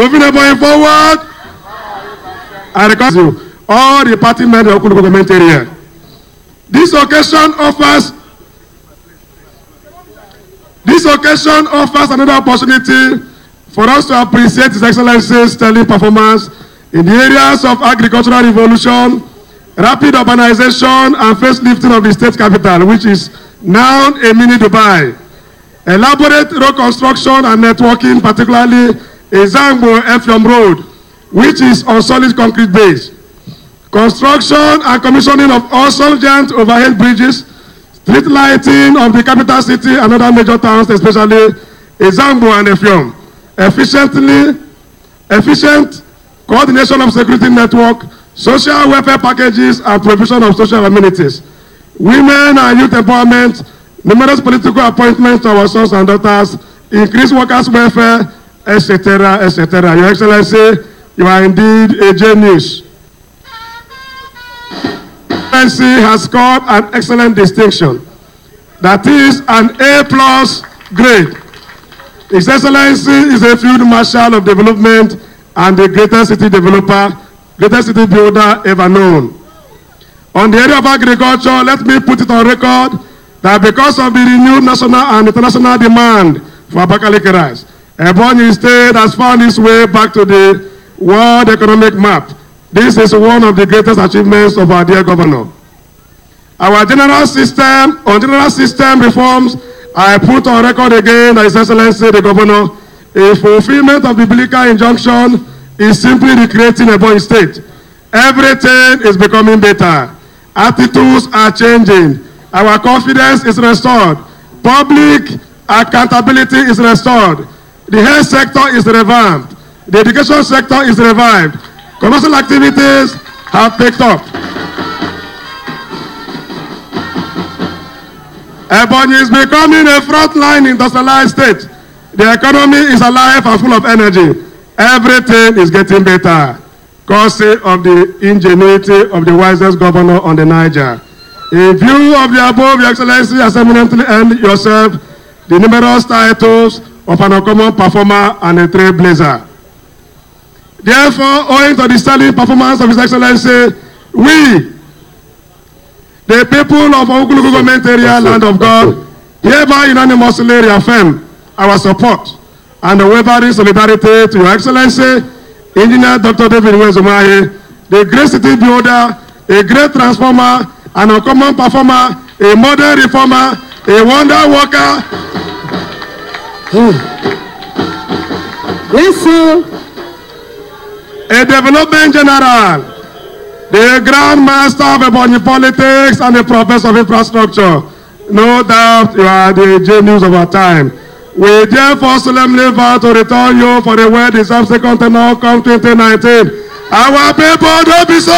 Moving Ebonyi forward. I request you, all the party men of Okulugo government area. This occasion offers another opportunity for us to appreciate His Excellency's sterling performance in the areas of agricultural revolution, rapid urbanization, and facelifting of the state capital, which is now a mini Dubai. Elaborate road construction and networking, particularly a Zangbo-Effium Road, which is on solid concrete base. Construction and commissioning of awesome giant overhead bridges, street lighting of the capital city and other major towns, especially Ezangbo and Effium. Efficient coordination of security network, social welfare packages, and provision of social amenities. Women and youth empowerment, numerous political appointments to our sons and daughters, increased workers' welfare, etc., etc. Your Excellency, you are indeed a genius. Your Excellency has scored an excellent distinction. That is an A+ grade. His Excellency is a field marshal of development and the greatest city developer, greatest city builder ever known. On the area of agriculture, let me put it on record that because of the renewed national and international demand for Abakaliki rice, Ebonyi State has found its way back to the World Economic Map. This is one of the greatest achievements of our dear governor. Our general system reforms, I put on record again that His Excellency the Governor, a fulfillment of the biblical injunction is simply recreating Ebonyi State. Everything is becoming better. Attitudes are changing. Our confidence is restored. Public accountability is restored. The health sector is revamped. The education sector is revived. Commercial activities have picked up. Ebonyi is becoming a frontline industrialized state. The economy is alive and full of energy. Everything is getting better, courtesy of the ingenuity of the wisest governor on the Niger. In view of the above, Your Excellency has eminently earned yourself the numerous titles of an uncommon performer and a trailblazer. Therefore, owing to the sterling performance of His Excellency, we, the people of Okulugo government area, land of God, hereby unanimously reaffirm our support and unwavering solidarity to Your Excellency, Engineer Dr. David Wezumahi, the great city builder, a great transformer, an uncommon performer, a modern reformer, a wonder worker. Yes, sir. A development general, the Grand Master of Ebonyi politics and the Professor of infrastructure. No doubt you are the genius of our time. We therefore solemnly vow to return you for the well-deserved second tenure come 2019. Our people, don't be so!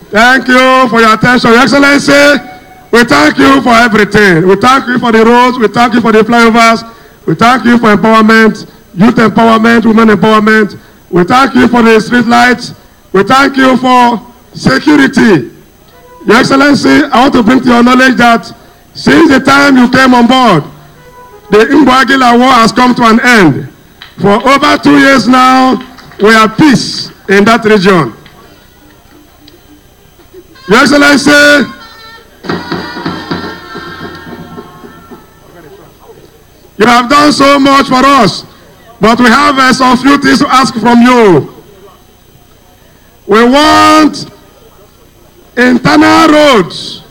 Thank you for your attention, Your Excellency. We thank you for everything. We thank you for the roads. We thank you for the flyovers. We thank you for empowerment, youth empowerment, women empowerment. We thank you for the street lights. We thank you for security. Your Excellency, I want to bring to your knowledge that since the time you came on board, the Imboagila war has come to an end. For over 2 years now, we have peace in that region. Your Excellency, you have done so much for us, but we have some few things to ask from you. We want internal roads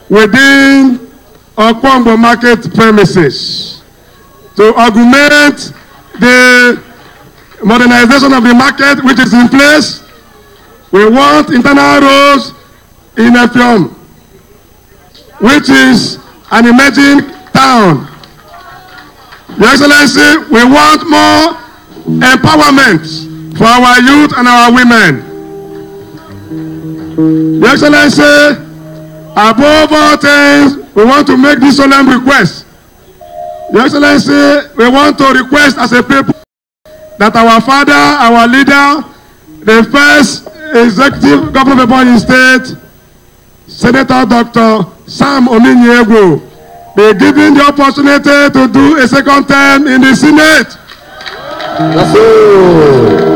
within Okwongo market premises to augment the modernization of the market which is in place. We want internal roads in Effium, which is an emerging town. Your Excellency, we want more empowerment for our youth and our women. Your Excellency, above all things, we want to make this solemn request. Your Excellency, we want to request as a people that our father, our leader, the first executive governor of Ebonyi State, Senator Dr. Sam Ominiegwu, be given the opportunity to do a second term in the Senate. That's all.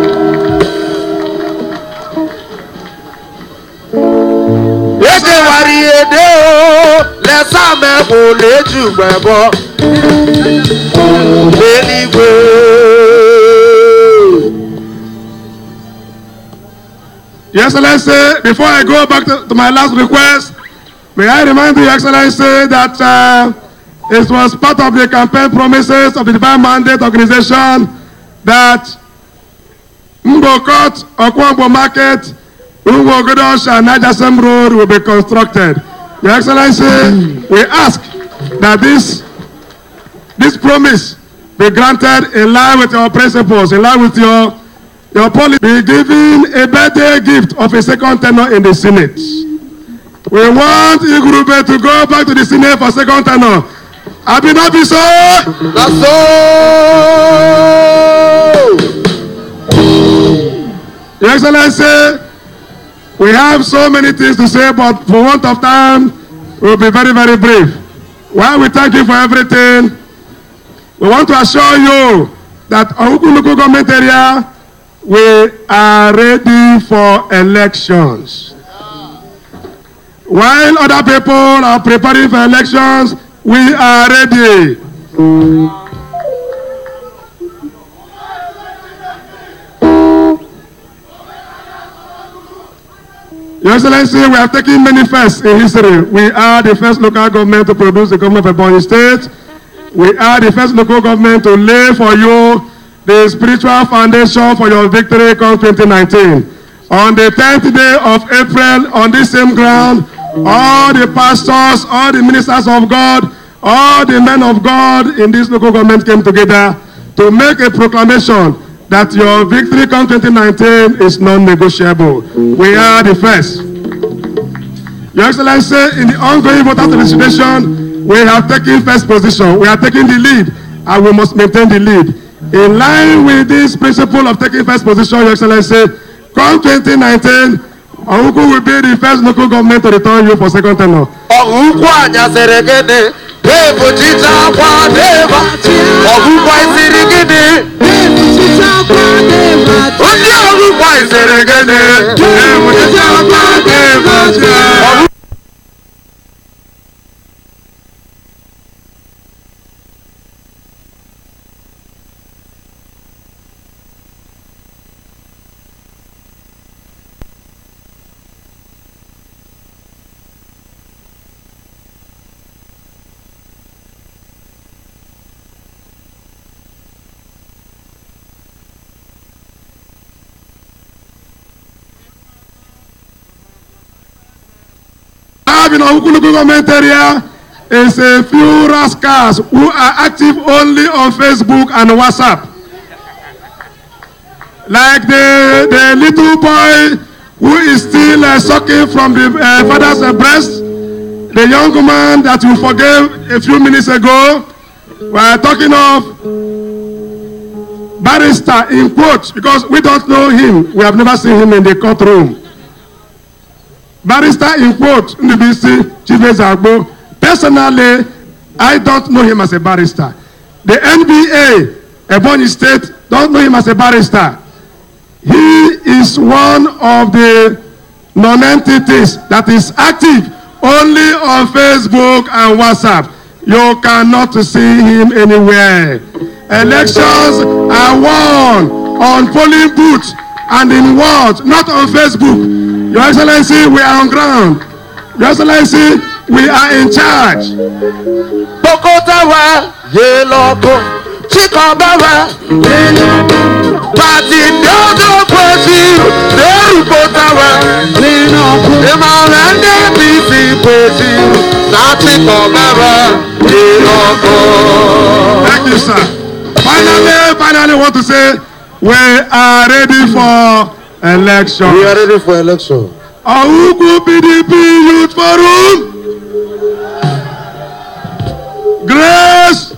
Your Excellency, before I go back to my last request, may I remind Your Excellency that it was part of the campaign promises of the Divine Mandate Organization that Mbokot, Okwambo Market, Unwogodosh and Najasem Road will be constructed. Your Excellency, we ask that this promise be granted in line with your principles, in line with your policy. Be given a birthday gift of a second tenure in the Senate. We want Igurube to go back to the Senate for second tenure. Have you not been so? That's so. Your Excellency, we have so many things to say, but for want of time, we'll be very, very brief. While we thank you for everything, we want to assure you that Ohuku local government area, we are ready for elections. While other people are preparing for elections, we are ready. Your Excellency, we have taken many firsts in history. We are the first local government to produce the government of Ebonyi State. We are the first local government to lay for you the spiritual foundation for your victory come 2019. On the 10th day of April, on this same ground, all the pastors, all the ministers of God, all the men of God in this local government came together to make a proclamation that your victory come 2019 is non-negotiable. We are the first. Your Excellency, in the ongoing voter registration, we have taken first position. We are taking the lead, and we must maintain the lead. In line with this principle of taking first position, Your Excellency, come 2019, Ohuku will be the first local government to return you for second tenure. In Ohuku local government area is a few rascals who are active only on Facebook and WhatsApp. Like the little boy who is still sucking from the father's breast, the young man that you forgave a few minutes ago. We are talking of barrister in quotes because we don't know him. We have never seen him in the courtroom. Barrister in quote, Ebbc, Chief Ezagbo. Personally, I don't know him as a barrister. The NBA, Ebonyi State, don't know him as a barrister. He is one of the non-entities that is active only on Facebook and WhatsApp. You cannot see him anywhere. Elections are won on polling booths and in wards, not on Facebook. Your Excellency, we are on ground. Your Excellency, we are in charge. Bokotawa, Yeloko, Chikabawa, Party Dodo Pesi, Bokotawa, Emalande Ebbc Pesi, Chikabawa, Yeloko. Thank you, sir. Finally, I want to say we are ready for election. We are ready for election. Ohuku PDP Youth Forum. Grace.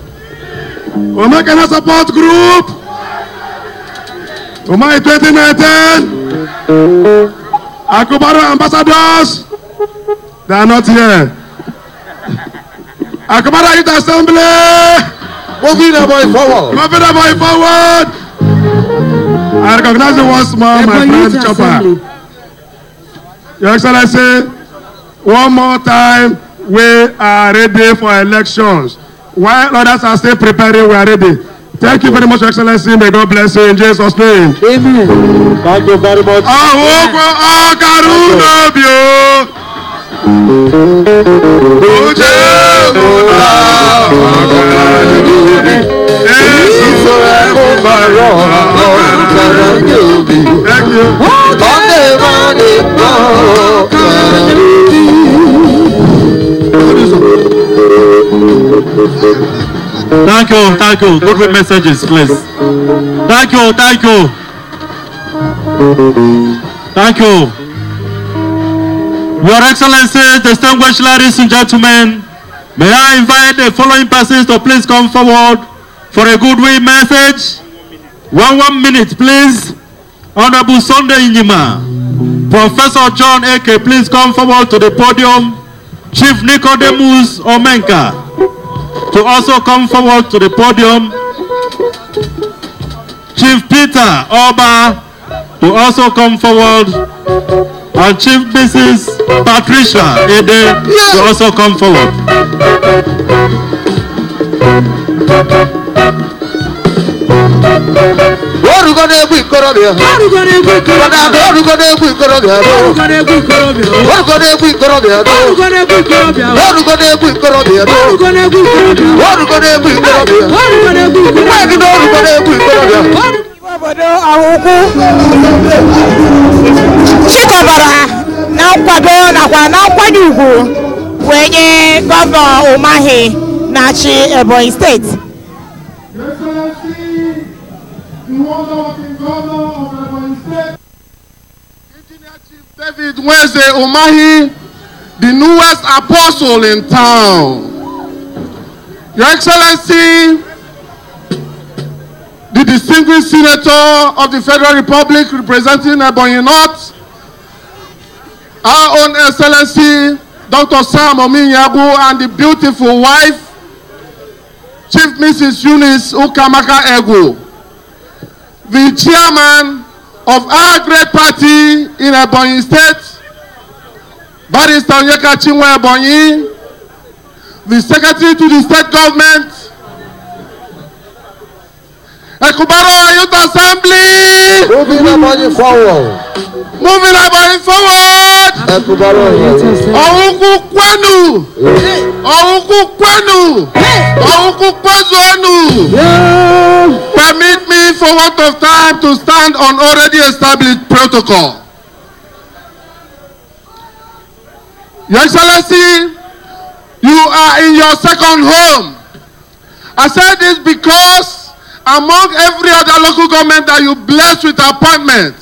Omakana Support Group. Omai 2019. Akubaro ambassadors. They are not here. Akamara Youth Assembly. Moving the boy forward. Moving the boy forward. I recognize you once more, my friend Chopper. Your Excellency, one more time, we are ready for elections. While others are still preparing, we are ready. Thank you very much, Your Excellency. May God bless you in Jesus' name. Amen. Thank you very much. Thank you. Thank you. Good messages, please. Thank you. Your Excellency, distinguished ladies and gentlemen, may I invite the following persons to please come forward for a goodwill message. 1 minute, please. Honorable Sunday Inyima, Professor John Eke, please come forward to the podium. Chief Nicodemus Omenka, to also come forward to the podium. Chief Peter Oba, to also come forward. And Chief Mrs. Patricia Ede, to also come forward. Chikobara na nkwado nakwa na nkwanye ugwu wenye Gọvanọ Umahi na-achị Ebonyi State. Engineer Chief David Wednesday Umahi, the newest apostle in town. Your Excellency, the distinguished senator of the Federal Republic representing Ebonyi North, our own Excellency, Dr. Sam Ominyabu, and the beautiful wife, Chief Mrs. Eunice Ukamaka Egu, the chairman of our great party in Ebonyi State, Barrister Onyeka Chinwe Ebonyi, the secretary to the state government, Ekubaro Youth Assembly. Moving Ebonyi forward. Moving Ebonyi forward. Ekubaro Ouku Kwenu. Ouku Kwenu. Ouku Kwezonu. Permit me for want of time to stand on already established protocol. Your Excellency, you are in your second home. I said this because among every other local government that you bless with appointment,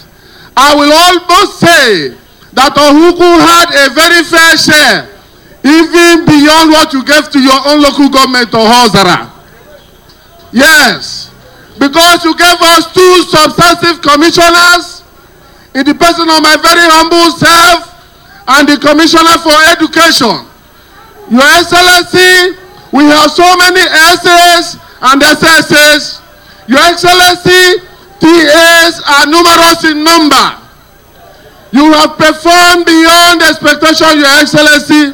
I will almost say that Ohuku had a very fair share, even beyond what you gave to your own local government, Ohozara. Yes, because you gave us 2 substantive commissioners in the person of my very humble self and the Commissioner for Education. Your Excellency, we have so many essays and SSAs. Your Excellency, TAs are numerous in number. You have performed beyond expectation, Your Excellency.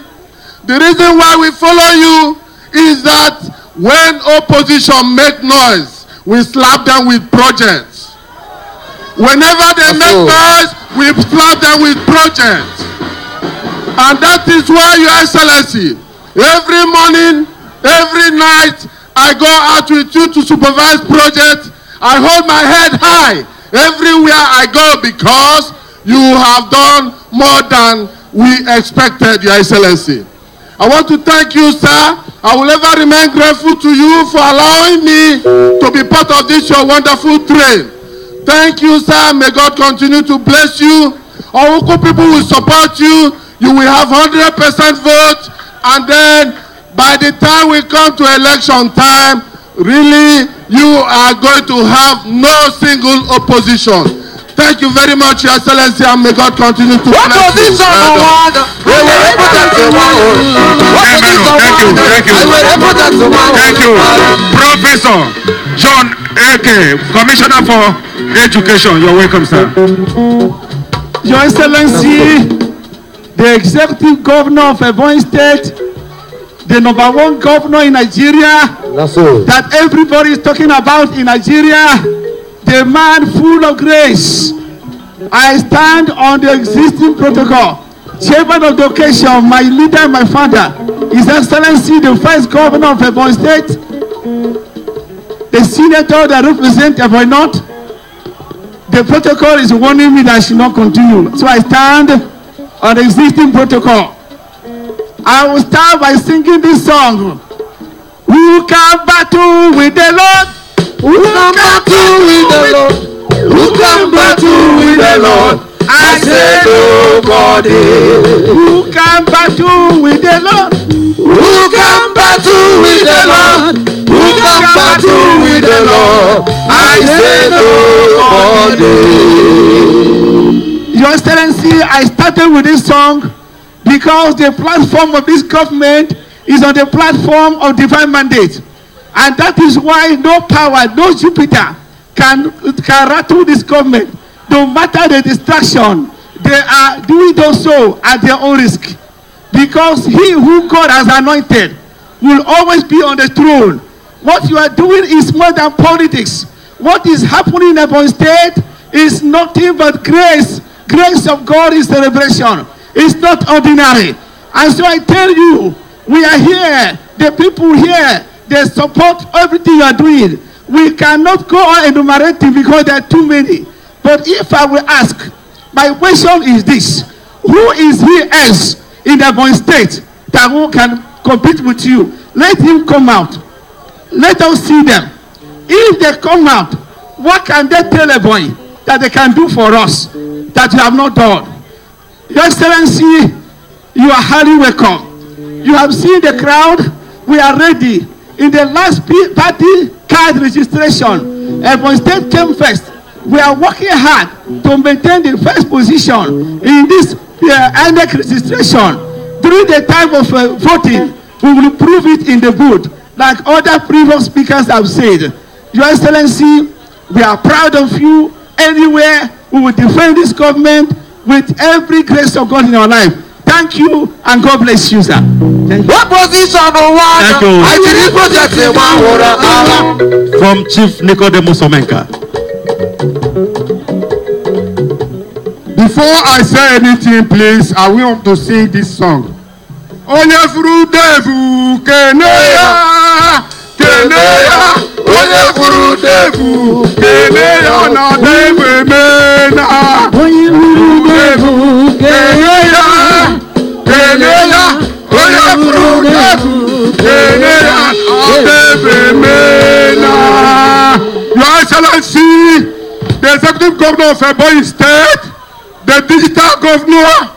The reason why we follow you is that when opposition make noise, we slap them with projects. Whenever they make noise, we slap them with projects. And that is why, Your Excellency, every morning, every night, I go out with you to supervise projects. I hold my head high everywhere I go because you have done more than we expected, Your Excellency. I want to thank you, sir. I will ever remain grateful to you for allowing me to be part of this your wonderful train. Thank you, sir. May God continue to bless you. Ohuku people will support you. You will have 100% vote, and then by the time we come to election time, really you are going to have no single opposition. Thank you very much, Your Excellency, and may God continue to bless you. Thank you. Professor John A.K., Commissioner for Education. You're welcome, sir. Your Excellency, the Executive Governor of Ebonyi State, the #1 governor in Nigeria, that everybody is talking about in Nigeria, the man full of grace. I stand on the existing protocol. Chairman of the occasion, my leader, my father, His Excellency, the first governor of Ebonyi State, the senator that represents Ebonyi North. The protocol is warning me that I should not continue. So I stand on the existing protocol. I will start by singing this song. Who can battle with the Lord? Who can battle with the Lord? Who can battle with the Lord? I say nobody. Who can battle with the Lord? Who can battle with the Lord? Who can battle with the Lord? I say nobody. Your Excellency, I started with this song because the platform of this government is on the platform of divine mandate. And that is why no power, no Jupiter can rattle this government. No matter the distraction, they are doing so at their own risk. Because he who God has anointed will always be on the throne. What you are doing is more than politics. What is happening in Ebonyi State is nothing but grace. Grace of God is celebration. It's not ordinary. And so I tell you, we are here. The people here, they support everything you are doing. We cannot go on enumerating because there are too many. But if I will ask, my question is this: who is he else in Ebonyi State that who can compete with you? Let him come out. Let us see them. If they come out, what can they tell Ebonyi that they can do for us that you have not done? Your Excellency, you are highly welcome. You have seen the crowd. We are ready. In the last party card registration, Ebonyi State came first. We are working hard to maintain the first position in this INEC registration. During the time of voting, we will prove it in the booth, like other previous speakers have said. Your Excellency, we are proud of you. Anywhere, we will defend this government with every grace of God in our life. Thank you, and God bless you, sir. Thank you. Thank you. From Chief Nicodemus Omenka. Before I say anything, please, I want to sing this song. Onye furu devu keneya, keneya. Onye furu devu keneya na devu mena. Onye furu devu keneya, keneya. Onye furu devu keneya na devu mena. Your Excellency, the Executive Governor of Ebonyi State, the digital governor,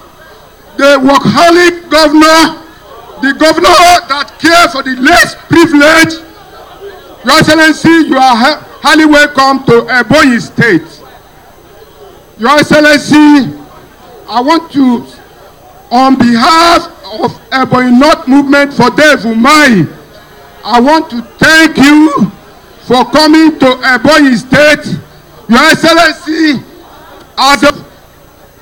the workaholic governor, the governor that cares for the less privileged. Your Excellency, you are highly welcome to Ebonyi State. Your Excellency, I want to, on behalf of Ebonyi North Movement for Devumai, I want to thank you for coming to Ebonyi State. Your Excellency, as of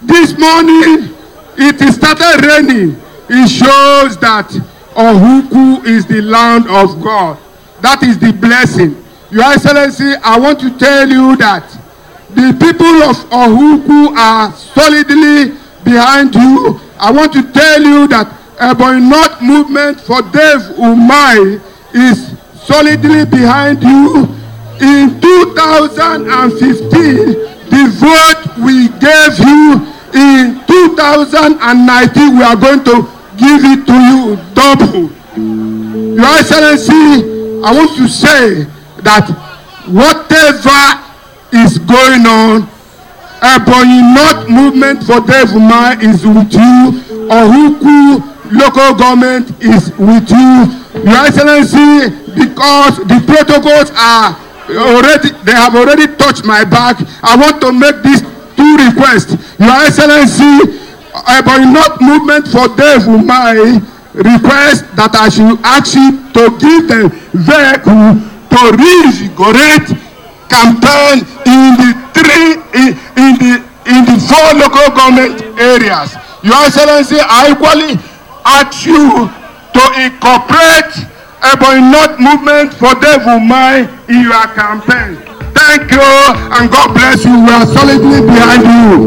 this morning, it started raining. It shows that Ohuku is the land of God. That is the blessing. Your Excellency, I want to tell you that the people of Ohuku are solidly behind you. I want to tell you that Ebonyi North Movement for Devumai is solidly behind you. In 2015, the vote we gave you, in 2019, we are going to give it to you double. Your Excellency, I want to say that whatever is going on, Ebonyi North Movement for Devumai is with you. Ohuku local government is with you. Your Excellency, because the protocols are already, they have already touched my back. I want to make this humble request. Your Excellency, but not movement for Dave Umai request that I should ask you to give the vehicle to reinvigorate campaign in the 4 local government areas. Your Excellency, I equally ask you to incorporate a not movement for Dave Umai in your campaign. Thank you and God bless you. We are solidly behind you.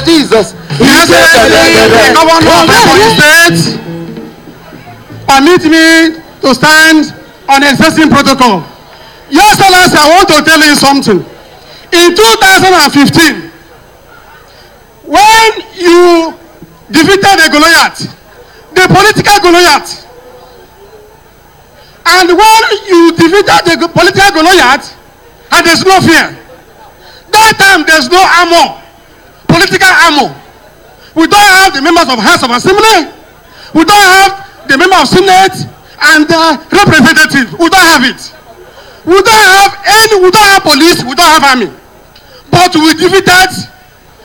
Jesus. Permit me to stand on existing protocol. Your Excellency, I want to tell you something. In 2015, when you defeated the Goliath, the political Goliath, and when you defeated the political Goliath, and there's no fear, that time there's no armor, political armor. We don't have the members of House of Assembly, we don't have the member of Senate and representative. We don't have it. We don't have police, we don't have army. But we defeated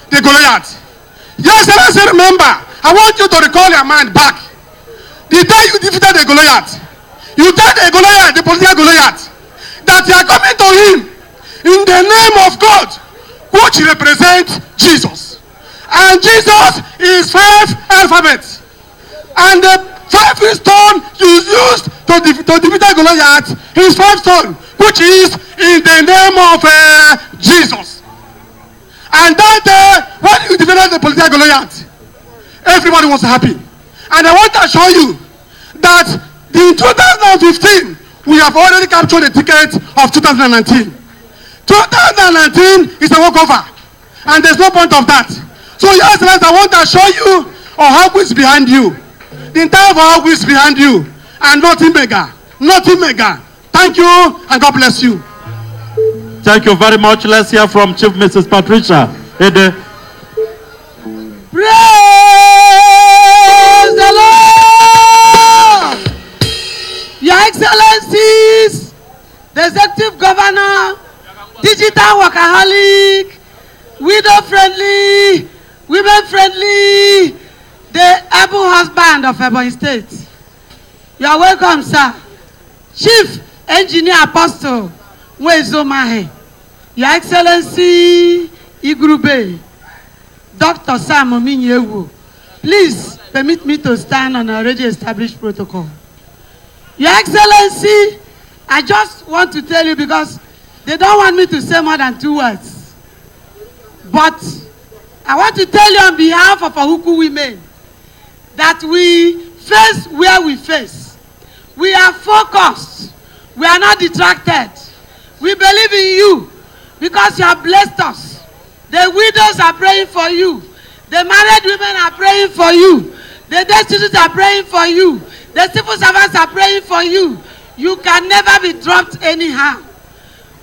the Goliath. Yes, remember, I want you to recall your mind back. The day you defeated the Goliath, you told the Goliath, the political Goliath, that you are coming to him in the name of God, which represents Jesus. And Jesus is 5 alphabets. And the 5 stone you used to defeat the Goliath is 5 stone, which is in the name of Jesus. And that day, when you defeated the political Goliath, everybody was happy. And I want to show you that in 2015, we have already captured the ticket of 2019. 2019 is a walkover, and there's no point of that. So, Your Excellency, I want to show you how is behind you. The entire Ohio is behind you, and nothing bigger. Nothing bigger. Thank you, and God bless you. Thank you very much. Let's hear from Chief Mrs. Patricia Ede. Praise the Lord! Your Excellencies, the Executive Governor, Digital Workaholic, Widow-friendly, women-friendly, the able husband of Ebbc State. You are welcome, sir. Chief Engineer Apostle Wezomahe, Your Excellency Igrube, Dr. Sam Ominyewu, please permit me to stand on a already established protocol. Your Excellency, I just want to tell you because they don't want me to say more than 2 words. But I want to tell you on behalf of Ahuku women that we face where we face. We are focused. We are not distracted. We believe in you because you have blessed us. The widows are praying for you. The married women are praying for you. The destitute are praying for you. The civil servants are praying for you. You can never be dropped anyhow.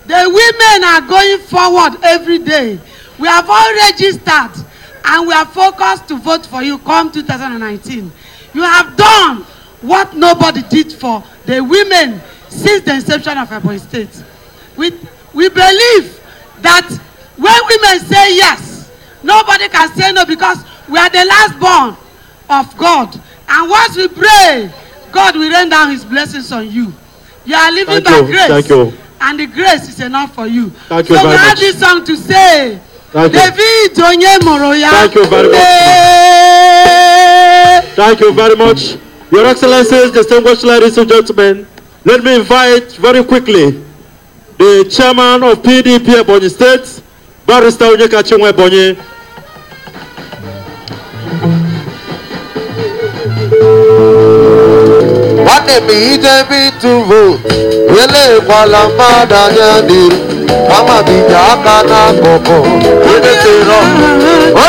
The women are going forward every day. We have all registered and we are focused to vote for you come 2019. You have done what nobody did for the women since the inception of Ebbc State. We believe that when women say yes, nobody can say no because we are the last born of God. And once we pray, God will rain down his blessings on you. You are living by grace. Thank you. And the grace is enough for you. Thank you so very we have much. this song to say. Thank you. Thank you very much. Thank you very much. Your Excellencies, distinguished ladies and gentlemen, let me invite very quickly the chairman of PDP Ebbc State, Barrister Onyekachinwe Ebonyi. What they be to vote? Really, while I'm mad, I am Mama be Jaka na Coco. dịrọ.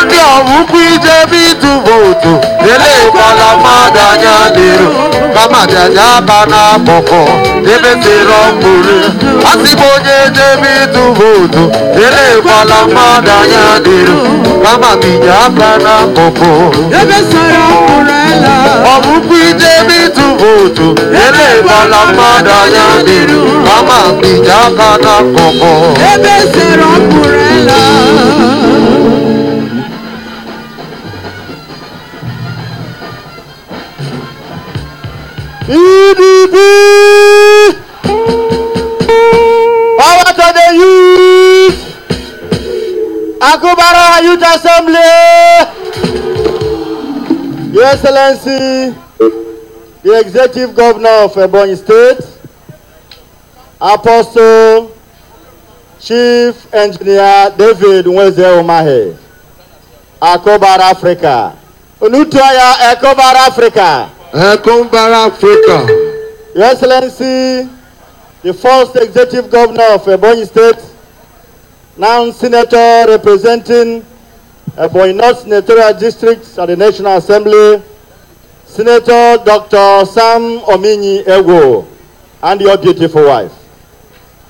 Ndị ọwụkwu ije bi ịtụ vootu elekwala mmadụ anya dịrọ. Kama jaja aka n'akụkụ ebe sịrị ọmụrụ. Asị m onye je bi ịtụ vootu elekwala mmadụ anya dịrọ. Kama bija aka n'akụkụ ebe sara ọmụrụela. ọwụkwu ije bi ịtụ vootu elekwala mmadụ anya dịrọ. Kama bija aka n'akụkụ ebe sara ọmụrụela. EBC! Power to the youth! Akubara Youth Assembly! Your Excellency, the Executive Governor of Ebonyi State, Apostle Chief Engineer David Nweze Umahi, Akubara Africa. Unutuaya Akubara Africa. Ekobara Africa. Your Excellency, the first Executive Governor of Ebonyi State, now Senator representing Ebonyi North Senatorial District at the National Assembly, Senator Dr. Sam Ominyi Ego, and your beautiful wife.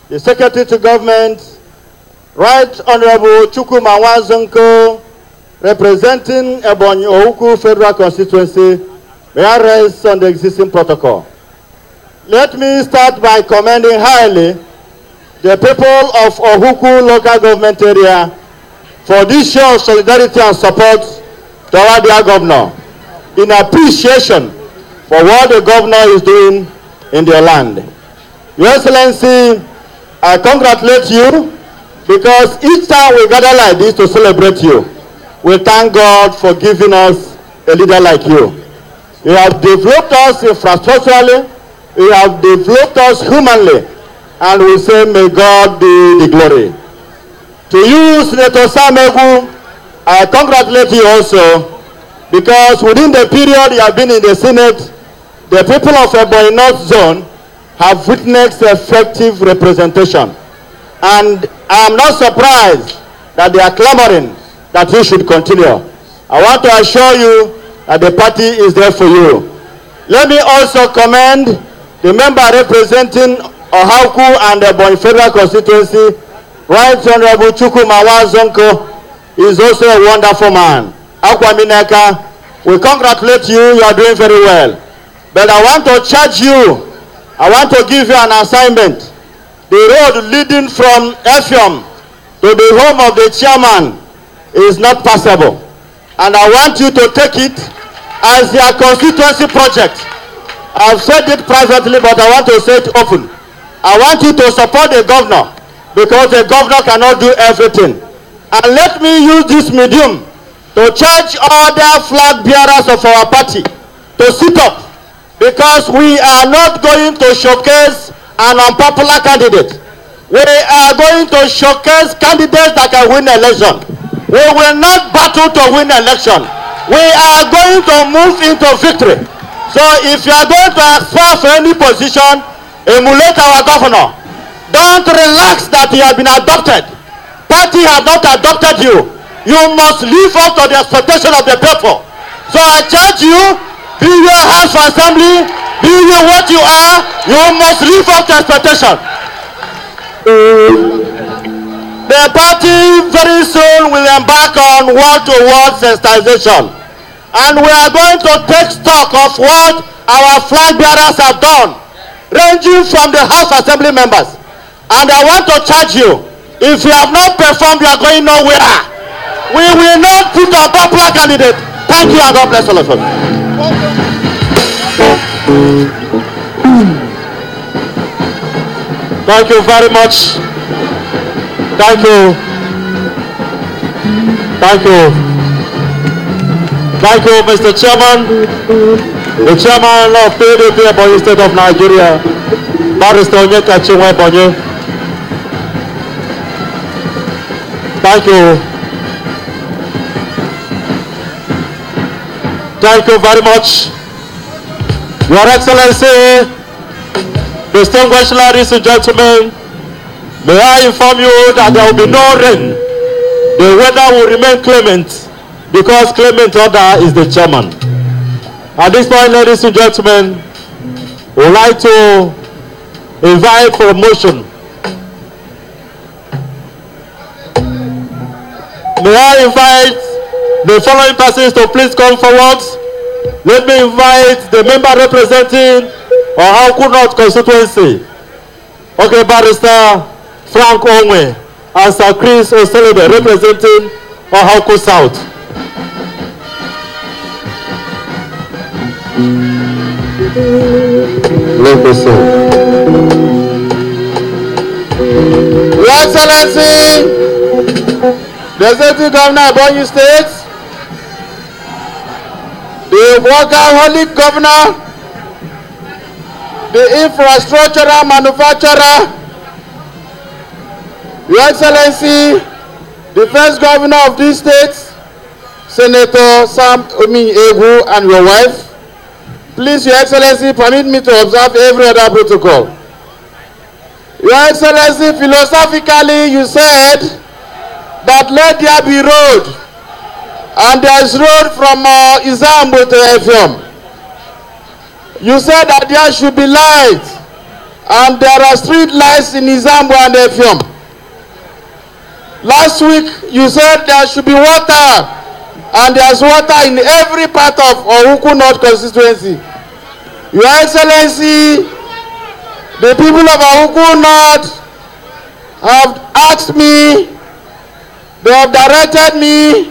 The Secretary to Government, Right Honorable Chukuma Wazonko, representing Ebonyi Ouku Federal Constituency, may I rest on the existing protocol. Let me start by commending highly the people of Ohuku local government area for this show of solidarity and support toward their governor in appreciation for what the governor is doing in their land. Your Excellency, I congratulate you because each time we gather like this to celebrate you, we thank God for giving us a leader like you. You have developed us infrastructurally, you have developed us humanly, and we say may God be the glory. To you, Senator Samegu, I congratulate you also because within the period you have been in the Senate, the people of Ebonyi North Zone have witnessed effective representation. And I am not surprised that they are clamoring that you should continue. I want to assure you that the party is there for you. Let me also commend the member representing Ohauku and the Ebonyi Federal Constituency, Right Honorable Chukuma Wazonko, is also a wonderful man. Akwamineka, we congratulate you, you are doing very well. But I want to charge you, I want to give you an assignment. The road leading from Effium to the home of the chairman is not passable. And I want you to take it as your constituency project. I've said it privately, but I want to say it open. I want you to support the governor because the governor cannot do everything. And let me use this medium to charge other flag bearers of our party to sit up because we are not going to showcase an unpopular candidate. We are going to showcase candidates that can win election. We will not battle to win election. We are going to move into victory. So if you are going to aspire for any position, emulate our governor. Don't relax that you have been adopted. Party has not adopted you. You must live up to the expectation of the people. So I charge you, be your House of Assembly, be you what you are, you must live up to expectation. The party very soon will embark on word-to-word sensitization. And we are going to take stock of what our flag bearers have done, ranging from the House Assembly members. And I want to charge you, if you have not performed, you are going nowhere. We will not put a popular candidate. Thank you and God bless all of us. Thank you very much. Thank you. Thank you. Thank you, Mr. Chairman. The Chairman of PDP Ebonyi State of Nigeria, Barrister Onyeka Chinwe Ebonyi. Thank you. Thank you very much. Your Excellency, distinguished ladies and gentlemen, may I inform you that there will be no rain the weather will remain clement because Clement Order is the chairman. At this point, ladies and gentlemen, we would like to invite for a motion. May I invite the following persons to please come forward. Let me invite the member representing Ohauku North constituency. Okay, Barrister Frank Onwe and Sir Chris Oselebe representing Ohauku South. Your Excellency, the Executive Governor of Ebonyi State, the workaholic governor, the infrastructural manufacturer, Your Excellency, the first governor of this state, Senator Sam Omi Egu and your wife, please, Your Excellency, permit me to observe every other protocol. Your Excellency, philosophically, you said that let there be road, and there is road from Izambo to Effium. You said that there should be light, and there are street lights in Izambo and Effium. Last week, you said there should be water, and there is water in every part of Ohauku North constituency. Your Excellency, the people of Ohauku North have asked me, they have directed me,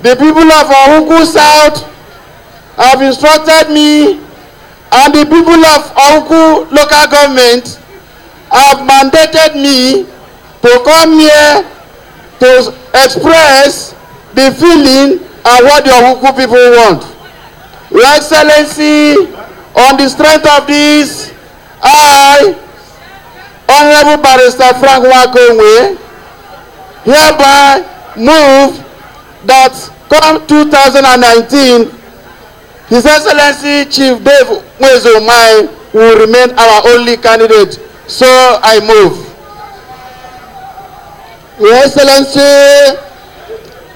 the people of Ohauku South have instructed me, and the people of Ohauku local government have mandated me to come here to express the feeling and what the Ohauku people want. Your Excellency, on the strength of this, I, Honorable Barrister Frank Wakonwe, hereby move that come 2019, His Excellency Chief Dave Mwezomai will remain our only candidate. So I move. Your Excellency,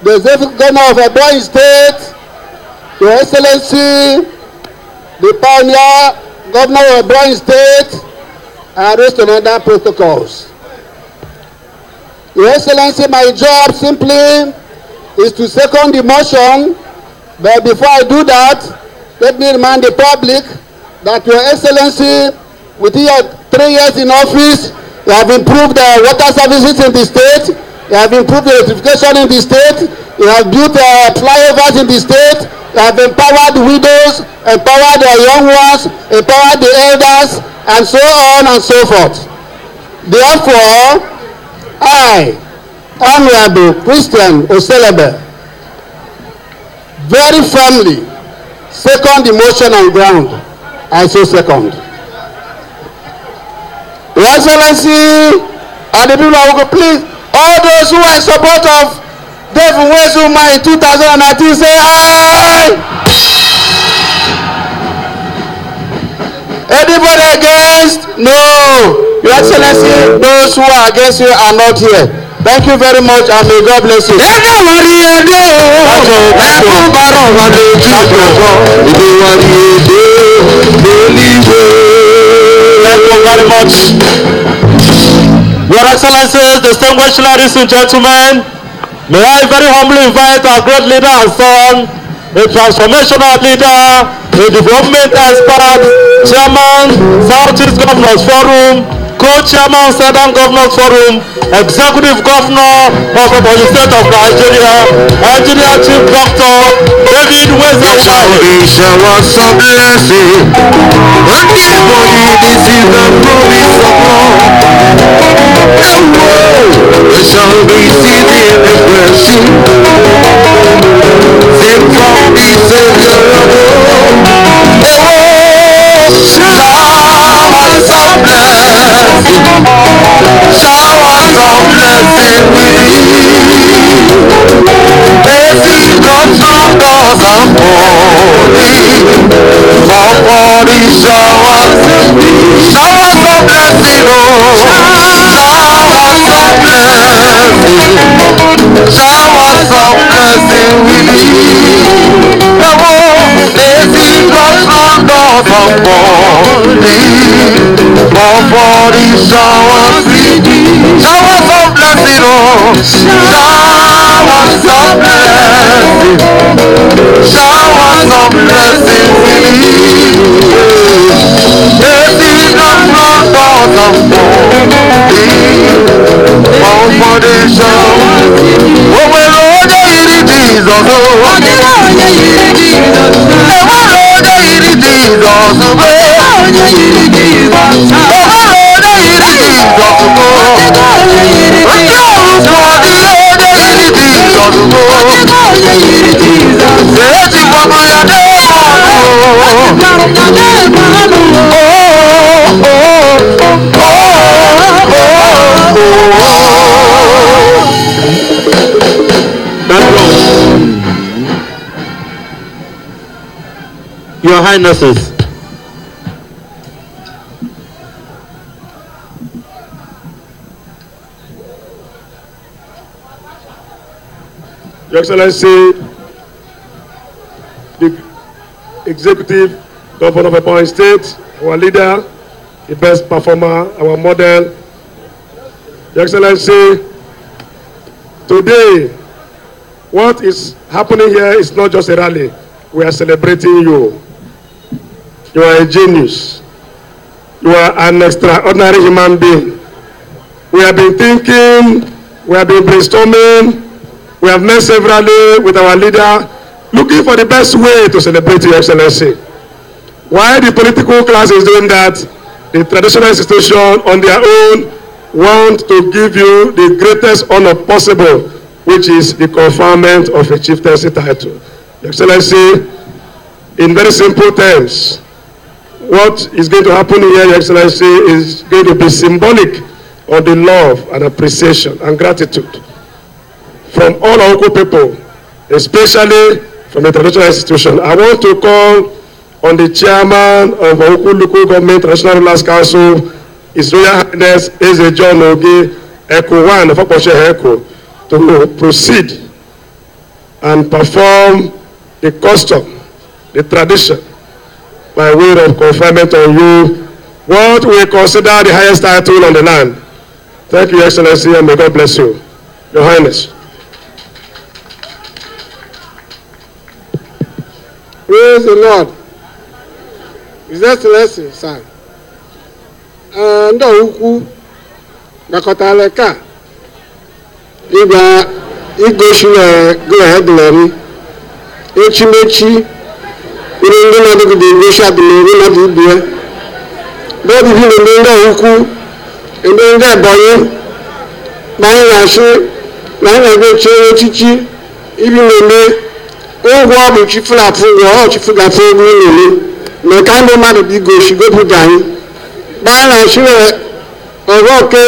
the Executive Governor of Ebonyi State, Your Excellency, the Pioneer Governor of Ebonyi State, and rest of other protocols. Your Excellency, my job simply is to second the motion, but before I do that, let me remind the public that Your Excellency, within your 3 years in office, you have improved the water services in the state, you have improved the electrification in the state, you have built flyovers in the state, you have empowered widows, empowered the young ones, empowered the elders, and so on and so forth. Therefore, I, Honorable Christian Oselebe, very firmly second the motion on ground. I so second. Your Excellency, and the people of Ohauku, please, all those who are in support of Dave Mwezomai in 2019, say aye. Anybody against? No. Your Excellency, those who are against you are not here. Thank you very much, and may God bless you. Thank you very much. Your Excellencies, distinguished ladies and gentlemen, may I very humbly invite our great leader and son, a transformational leader, a development expert, chairman, Southeast Governors Forum, co-chairman, Southern Governors Forum, executive governor of the state of Nigeria, Engineer Chief Doctor David Mwezomai. It shall was a blessing. This is the promise of God. It shall be seen in the blessing. Sing from the Savior. Showers of blessing. Showers of blessing we. Blessing comes from God and morning. From morning showers. Showers of blessing, oh. Showers of blessing. showers of blessing we need. Lazy God's on doors of morning, for the showers we need. Showers of blessing, oh, showers of blessing, showers of blessing we need. Lazy God's on doors of morning, for the showers we need. Oh, well, oh, Jesus, oh, Your Highnesses, Your Excellency, the Executive Governor of Ebonyi State, our leader, the best performer, our model. Your Excellency, today, what is happening here is not just a rally. We are celebrating you. You are a genius. You are an extraordinary human being. We have been thinking, we have been brainstorming, we have met severally with our leader, looking for the best way to celebrate Your Excellency. While the political class is doing that, the traditional institution on their own want to give you the greatest honor possible, which is the conferment of a chieftaincy title. Your Excellency, in very simple terms, what is going to happen here, Your Excellency, is going to be symbolic of the love and appreciation and gratitude from all our local people, especially from the traditional institution. I want to call on the chairman of our local government traditional rulers council, His Royal Highness Eze John Oge Eko of Okoshe Eko, to proceed and perform the custom, the tradition, by way of conferment on you, what we consider the highest title on the land. Thank you, Your Excellency, and may God bless you. Your Highness. Praise the Lord. His Excellency, sir. Ndị ukwu gakọtara ka ịgba igosi na go-ahead echimechi ndị ndị na-adịgide igosi adịmeri na dị ibe ya. Bọọdụ bi na ndị ukwu ndị Ebonyi na anyị na-asị na anyị na-egochi echichi ibi na-eme ụgwọ bụ chifu na-afụ ụgwọ ọ chifu ga-afụ ego na-eme na ka ndị mmadụ bụ igosi gobuga anyị gbaa na-asị ọgọ ke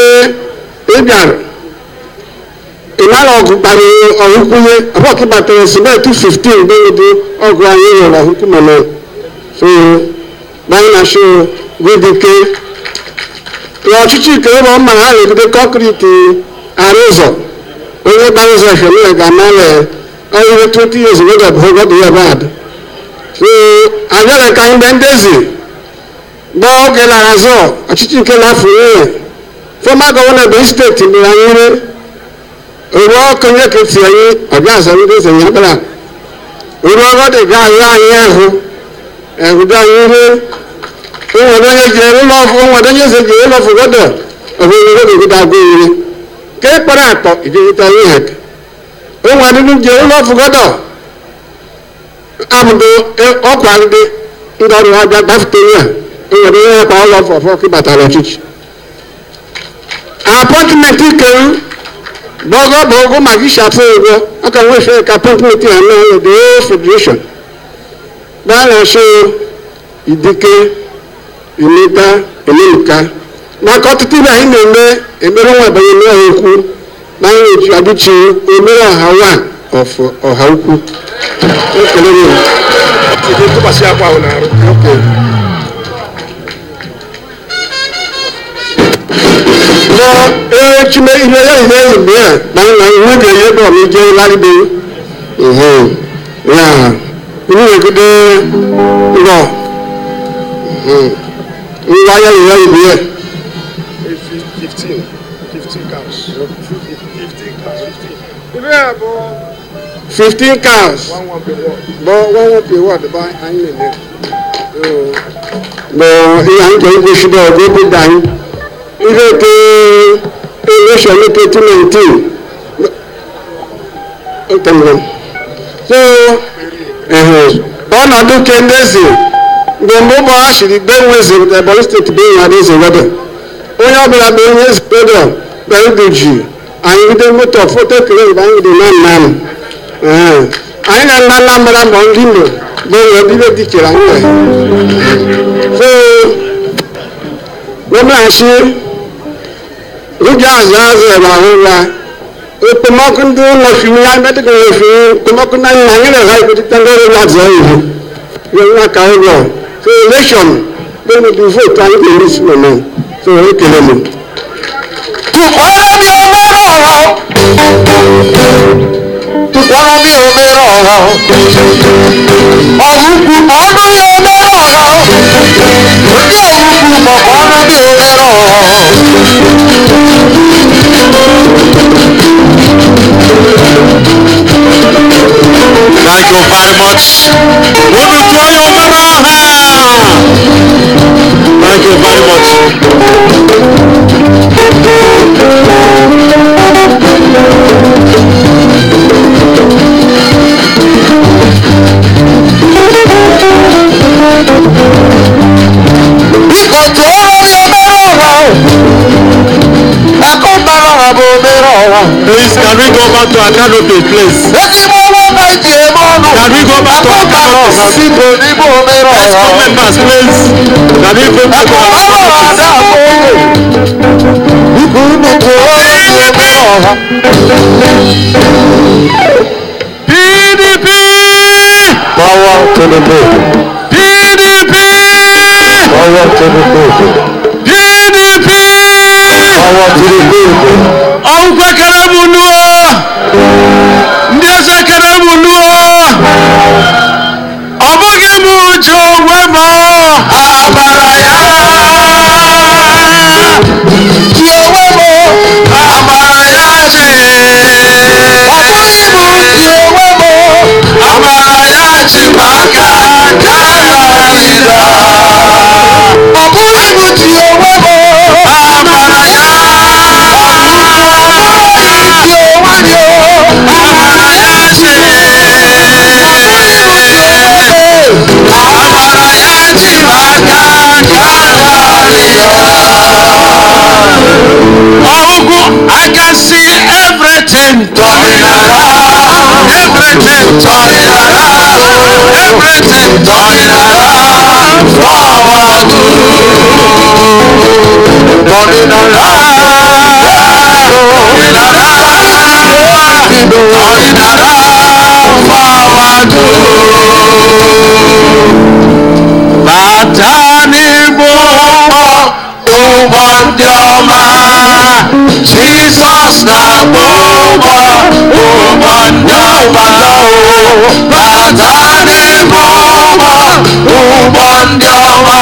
ịbịara ịmara ọgụ gbara ọhụkwụnye abụọ ka ịbatara simenti 15 bụ ọgụ anyị nwere ọhụkwụ mana so gbaa na-asị godike ọchịchị ike ebe ọ mara ha na-ebido kọnkriti arụ ụzọ onye gbara ụzọ efemile ga-amara ọrụ 20 years ago ga-abụ ọgọdụ ya bad so abịara ka mgbe ndezi gbaa oge lara azọ ọchịchị nke na-afụ nwunye fọma gọvanọ Ebonyi steeti mere anyị ire oru ọkụ nye ka eti anyị ọbịa azọ ndị eze ya kpara oru ọgọdụ ga ahụ anyị ahụ ehudo anyị ire onwere onye ji ere ụlọọfụ onwere onye eze ji ere ụlọọfụ gọdọ ọbụrụ ogodo agụ ire ka ị kpara akpọ ijirịta ihe onwere ndị ji ere ụlọọfụ gọdọ abụdo ọkwa ndị ọrụ ha bịa gbafute ya onwere onye akpa ụlọọfụ ọfọ ka ịbatara ọchịchị apọntment ikeru bọgọ bụ ụgwọ maka ishapụ ụgwọ aka nwefe ka apọntment ya na the federation gbaa na-asị idike emeta ememuka maka ọtụtụ ibe anyị na-eme emere nwa Ebonyi eme ọha ukwu na anyị na-eji adịchi emere ọha one of ọha ukwu ekele tụkwasị akwa ahụ n'arụ. chime ihe ya ihe mgbe na nwe ga-enye bụ ọmịje larịbe ya nwegide ngọ ngwa ya ihe ibe ya 15 cows. But one pay what the buy I mean. But he ain't going to should go put down. Even the election to 2019. So on other candidates, the mobile actually been with the Ebbc State being at this weather. When you have been with weather, very good. And you don't want to photo claim by the man. I know Nambra Bongino, they will be the teacher. So, when I see Rujas if the Mokan do not feel like medical review, the Mokan and I put it under the Lazar. You're not going so, election, they will be vote on this moment. So, we kill them. To all of you, tukwana mi omero ọ̀rùkù ọ̀nà mi omero ojú ọ̀rùkù mọ̀kànlá mi omero. Thank you very much. Odu tí wọ́n yọ omero Thank you very much. Please, can we go back to our canopy, please? Can we go back to our canopy? Let's go members, please. Can we go back to our PDP! Power to the people. PDP! Power to the people. PDP! Power to the people. Ọ̀nkwe kẹrẹ́mù nù ọ́ ndị eze kẹrẹ́mù nù ọ́ ọ bụghị m ji onwe m abara ya ji onwe m abara ya ji ọ bụghị m ji onwe m abara ya ji maka jararịda ọ bụghị m ji onwe m abara ya I can see everything turning around, everything turning around, everything turning around for our good. Turning around, turning around, turning around for our good. Batani Bobo, Ubandioma. Jesus na bobo, ubandioma lo, batani bobo, ubandioma.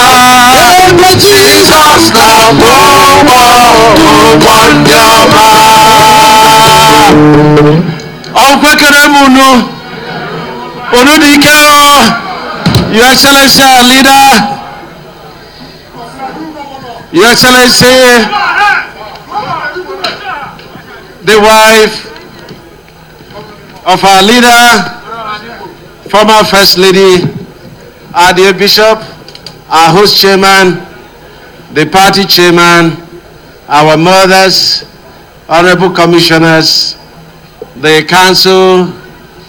Jesus na bobo, ubandioma. Ọ̀pẹ̀kẹ̀rẹ̀ múnú, olùdíkẹ́ o, Your Excellency our leader, Your Excellency, the wife of our leader, former First Lady, our dear Bishop, our host chairman, the party chairman, our mothers, honorable commissioners, the council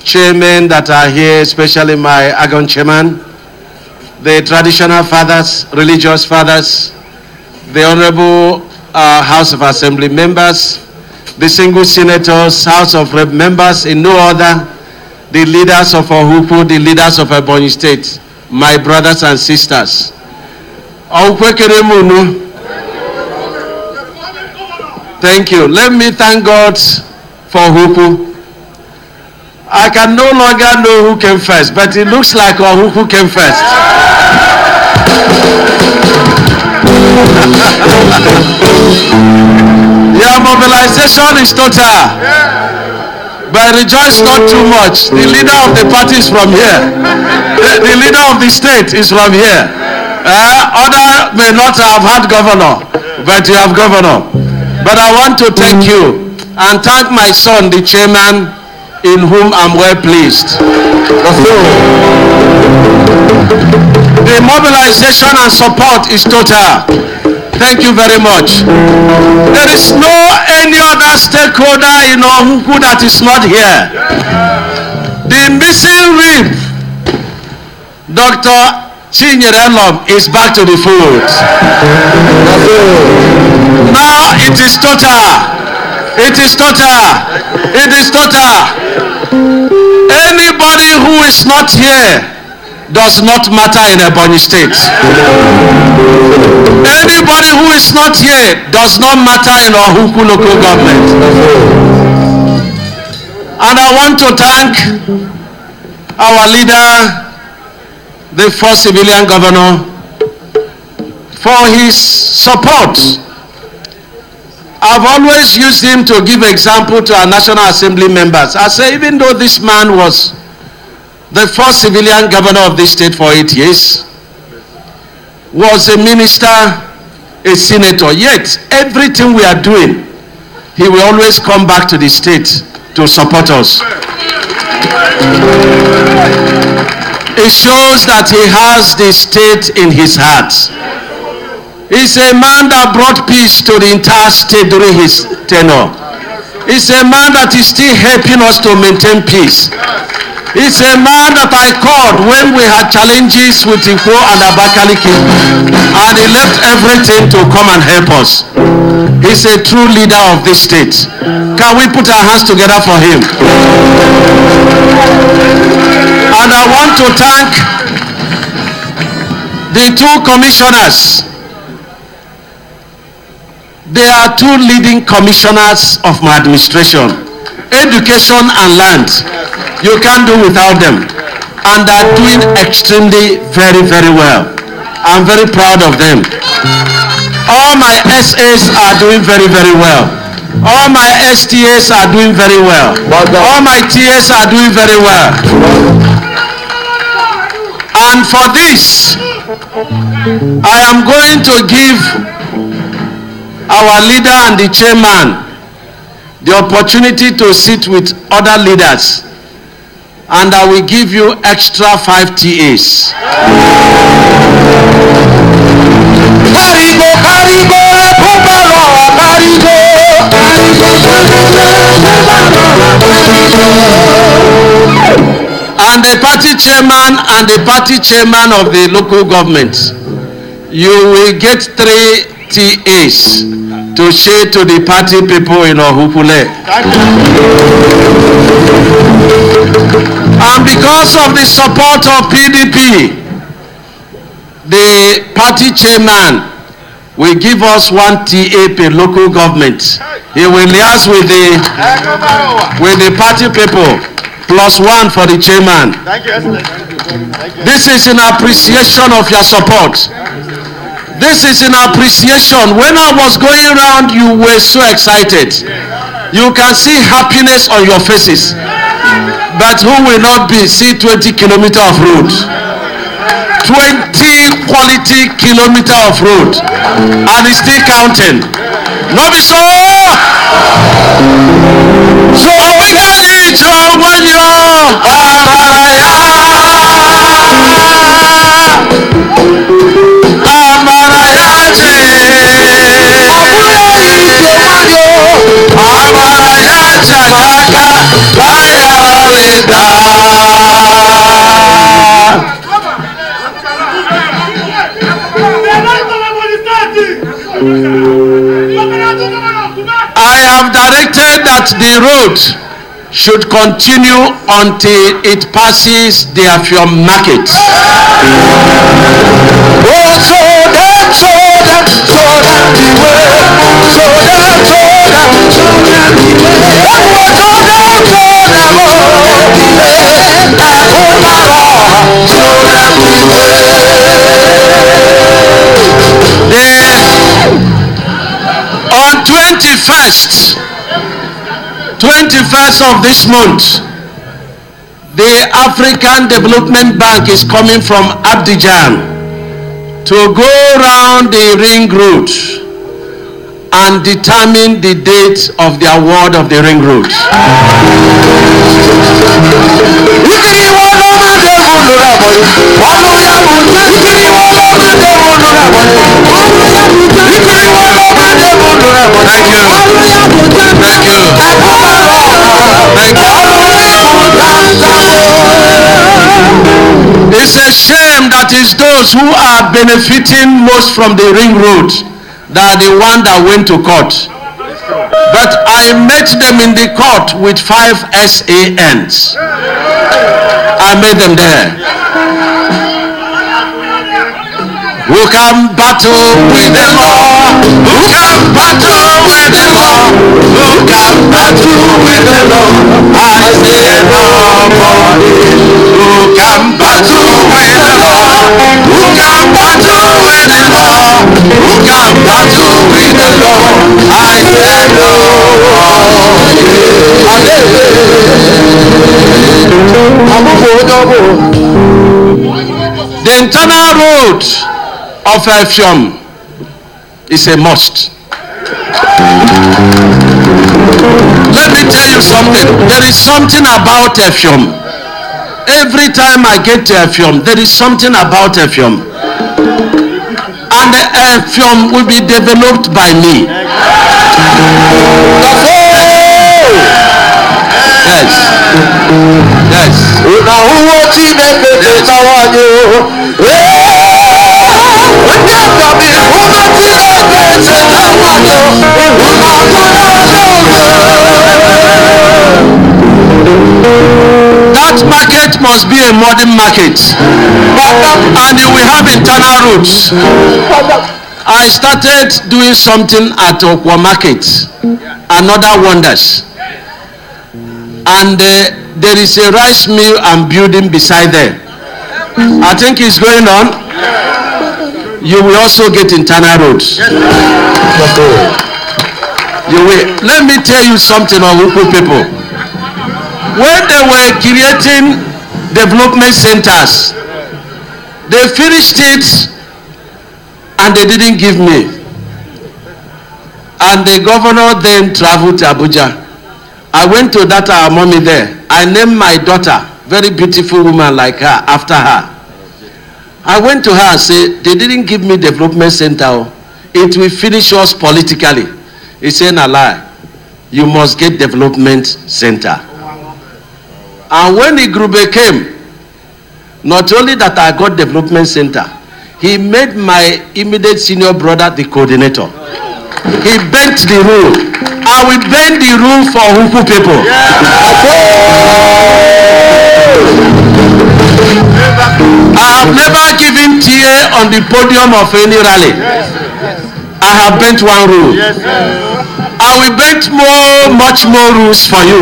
chairmen that are here, especially my Agon chairman, the traditional fathers, religious fathers, the honorable House of Assembly members, the single senators, House of Rep members, in no other, the leaders of Ohupu, the leaders of Ebonyi State, my brothers and sisters. Thank you. Let me thank God for Huku. I can no longer know who came first, but it looks like Huku came first. Your mobilization is total. But rejoice not too much. The leader of the party is from here. The leader of the state is from here. Other may not have had governor, but you have governor. But I want to thank you and thank my son, the chairman, in whom I'm well pleased. The mobilization and support is total. Thank you very much. There is no any other stakeholder in Ohuku that is not here. The missing rib, Dr. Chinyerelom, is back to the fold. Now it is total. It is total. It is total. Anybody who is not here does not matter in Ebonyi State. Anybody who is not here does not matter in Ohuku local government. And I want to thank our leader, the first civilian governor, for his support. I've always used him to give example to our National Assembly members. I say, even though this man was the first civilian governor of this state for 8 years, was a minister, a senator, yet everything we are doing, he will always come back to the state to support us. It shows that he has the state in his heart. He's a man that brought peace to the entire state during his tenure. He's a man that is still helping us to maintain peace. He's a man that I called when we had challenges with Ikwo and Abakaliki, and he left everything to come and help us. He's a true leader of this state. Can we put our hands together for him? And I want to thank the two commissioners. They are two leading commissioners of my administration, education and land. You can't do without them. And they're doing extremely very well. I'm very proud of them. All my SAs are doing very well. All my STAs are doing very well. All my TAs are doing very well. And for this, I am going to give our leader and the chairman the opportunity to sit with other leaders, and I will give you extra 5 TAs. And the party chairman and the party chairman of the local government, you will get 3 TAs to share to the party people in Ohupule. And because of the support of PDP, the party chairman will give us 1 TA per local government. He will liaise with the party people, +1 for the chairman. Thank you. This is in appreciation of your support. This is in appreciation. When I was going around, you were so excited. You can see happiness on your faces. But who will not see 20 kilometers of road? 20 quality kilometers of road. And it's still counting. No be so. So we got each when I have directed that the road should continue until it passes the Afiom market. On 21st of this month, the African Development Bank is coming from Abidjan to go round the ring road and determine the date of the award of the ring road. It's a shame that is those who are benefiting most from the ring road that are the one that went to court. But I met them in the court with 5 SANs. I met them there. Who can battle with the law? Who can battle with the law? Who can battle with the law? I say nobody. Who can battle with the law? Who can battle with the law? Who can battle with the law? I say nobody. The internal road of Afiom is a must. Let me tell you something. There is something about Afiom. Every time I get to Afiom, there is something about Afiom. And the Afiom will be developed by me. Yes. Yes. That market must be a modern market, and it will have internal routes. I started doing something at Okwa Market, another wonders, and there is a rice mill and building beside there. I think it's going on. You will also get internal roads. You will. Let me tell you something on Uku people. When they were creating development centers, they finished it and they didn't give me. And the governor then traveled to Abuja. I went to that our mommy there. I named my daughter, very beautiful woman like her, after her. I went to her and said, they didn't give me development center. It will finish us politically. He said, "No lie. You must get development center." And when Igrube came, not only that I got development center, he made my immediate senior brother the coordinator. He bent the rule. I will bend the rule for Huku people. I have never given TA on the podium of any rally. I have bent one rule. I will bend much more rules for you.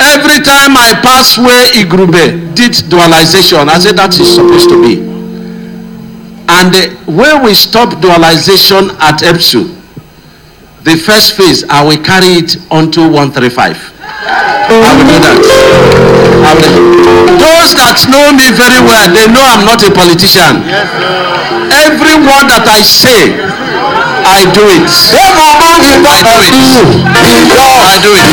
Every time I pass where Igrube did dualization, I said that is supposed to be. And when we stop dualization at Ebbc, the first phase, I will carry it onto 135. I will do that. Those that know me very well, they know I'm not a politician. Every word that I say, I do it. I do it.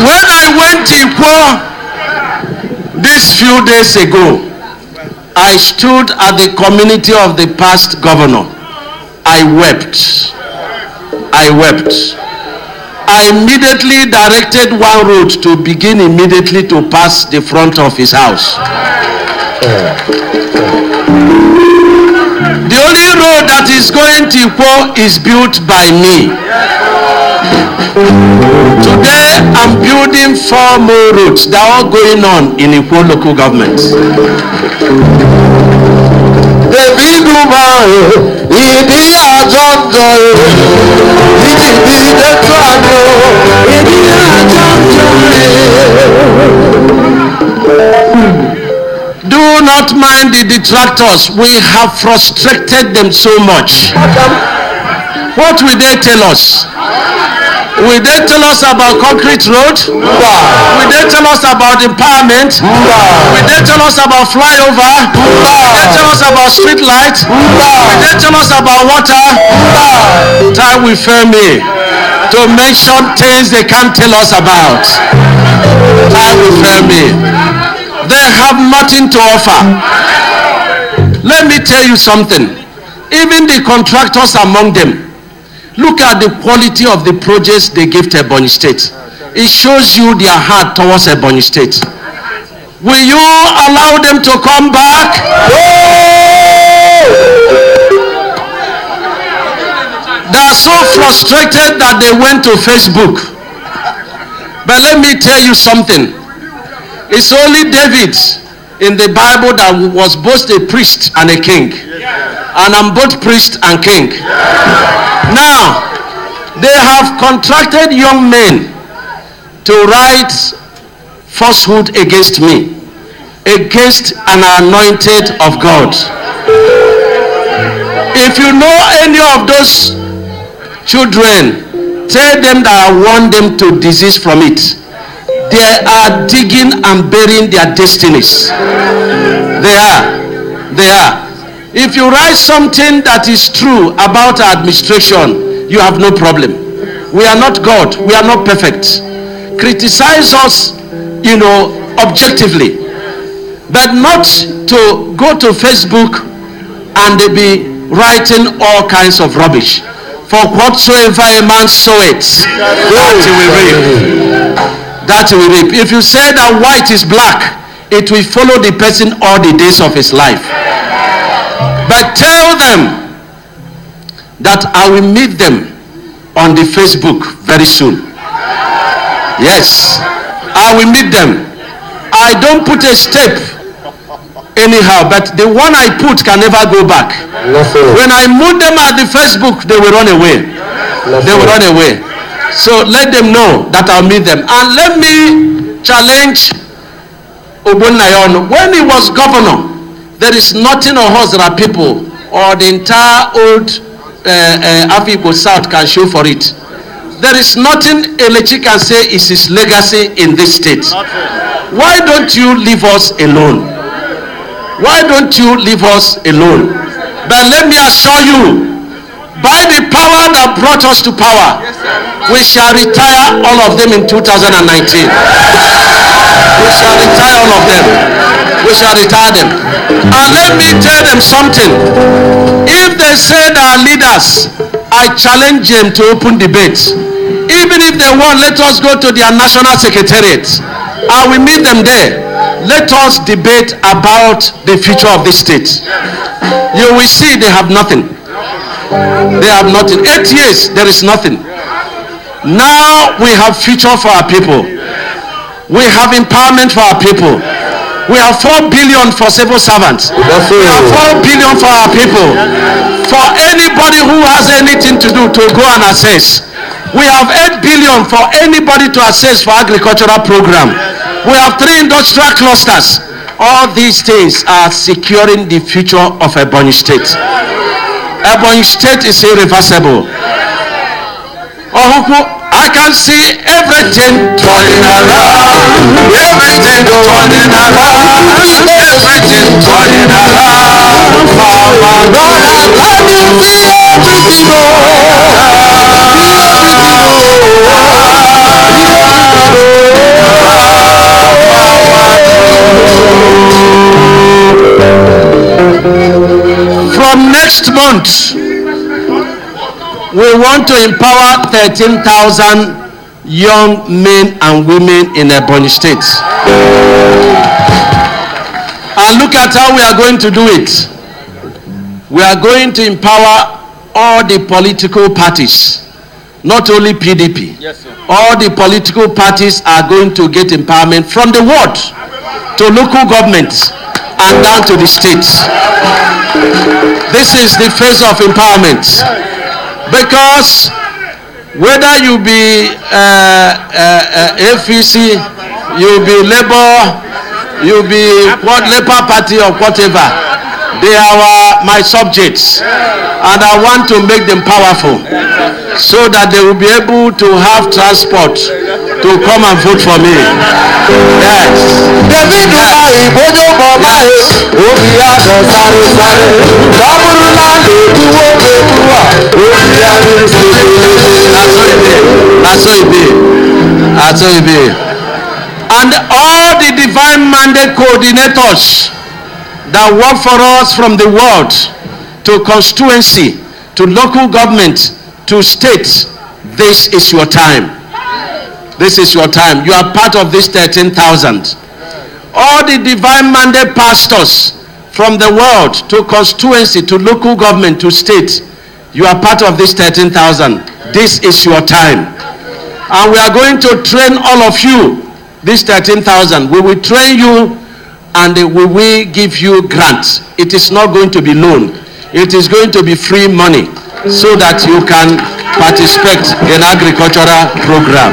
When I went to Ikwo these few days ago, I stood at the community of the past governor. I wept. I wept. I immediately directed one road to begin immediately to pass the front of his house. The only road that is going to Ikwo is built by me. Today I'm building 4 more roads that are all going on in Ikwo local government. Do not mind the detractors. We have frustrated them so much. What will they tell us? Will they tell us about concrete road? Will they tell us about empowerment? Will they tell us about flyover? Will they tell us about street lights? Will they tell us about water? Time will fail me to mention things they can't tell us about. Time will fail me. They have nothing to offer. Let me tell you something. Even the contractors among them, look at the quality of the projects they give to Ebonyi State. It shows you their heart towards Ebonyi State. Will you allow them to come back? They are so frustrated that they went to Facebook. But let me tell you something. It's only David in the Bible that was both a priest and a king. And I'm both priest and king. Now, they have contracted young men to write falsehood against me, against an anointed of God. If you know any of those children, tell them that I want them to desist from it. They are digging and burying their destinies. They are. If you write something that is true about our administration, you have no problem. We are not God. We are not perfect. Criticize us, objectively. But not to go to Facebook and they be writing all kinds of rubbish. For whatsoever a man soweth, that he will reap. That he will reap. If you say that white is black, it will follow the person all the days of his life. But tell them that I will meet them on the Facebook very soon. Yes, I will meet them. I don't put a step anyhow, but the one I put can never go back. When I move them at the Facebook, they will run away. They will run away. So let them know that I'll meet them. And let me challenge Ogbonnayon. When he was governor, there is nothing of us that are people or the entire old Afikpo South can show for it. There is nothing Elechi can say is his legacy in this state. Why don't you leave us alone? Why don't you leave us alone? But let me assure you, by the power that brought us to power, we shall retire all of them in 2019. We shall retire all of them. We shall retire them. And let me tell them something. If they say they are leaders, I challenge them to open debates. Even if they want, let us go to their national secretariat. I will meet them there. Let us debate about the future of this state. You will see they have nothing. They have nothing. 8 years, there is nothing. Now we have future for our people. We have empowerment for our people. We have 4 billion for civil servants. We have 4 billion for our people. For anybody who has anything to do to go and assess. We have 8 billion for anybody to assess for agricultural program. We have 3 industrial clusters. All these things are securing the future of Ebonyi State. Ebonyi State is irreversible. I can see everything turning around. Everything turning around. Everything turning around. Mama, God, let me see everything From next month, we want to empower 13,000 young men and women in Ebonyi State. And look at how we are going to do it. We are going to empower all the political parties, not only PDP. Yes, sir. All the political parties are going to get empowerment from the ward to local governments and down to the states. This is the phase of empowerment, because whether you be Ebbc, you be Labour, you be what Labour Party or whatever, they are my subjects, and I want to make them powerful so that they will be able to have transport to come and vote for me. Yes. That's how it be. And all the divine mandate coordinators that work for us from the world to constituency, to local government, to state, this is your time. This is your time. You are part of this 13,000. All the divine mandate pastors from the world to constituency, to local government, to state, you are part of this 13,000. This is your time. And we are going to train all of you, this 13,000. We will train you and we will give you grants. It is not going to be loan. It is going to be free money so that you can participate in agricultural program.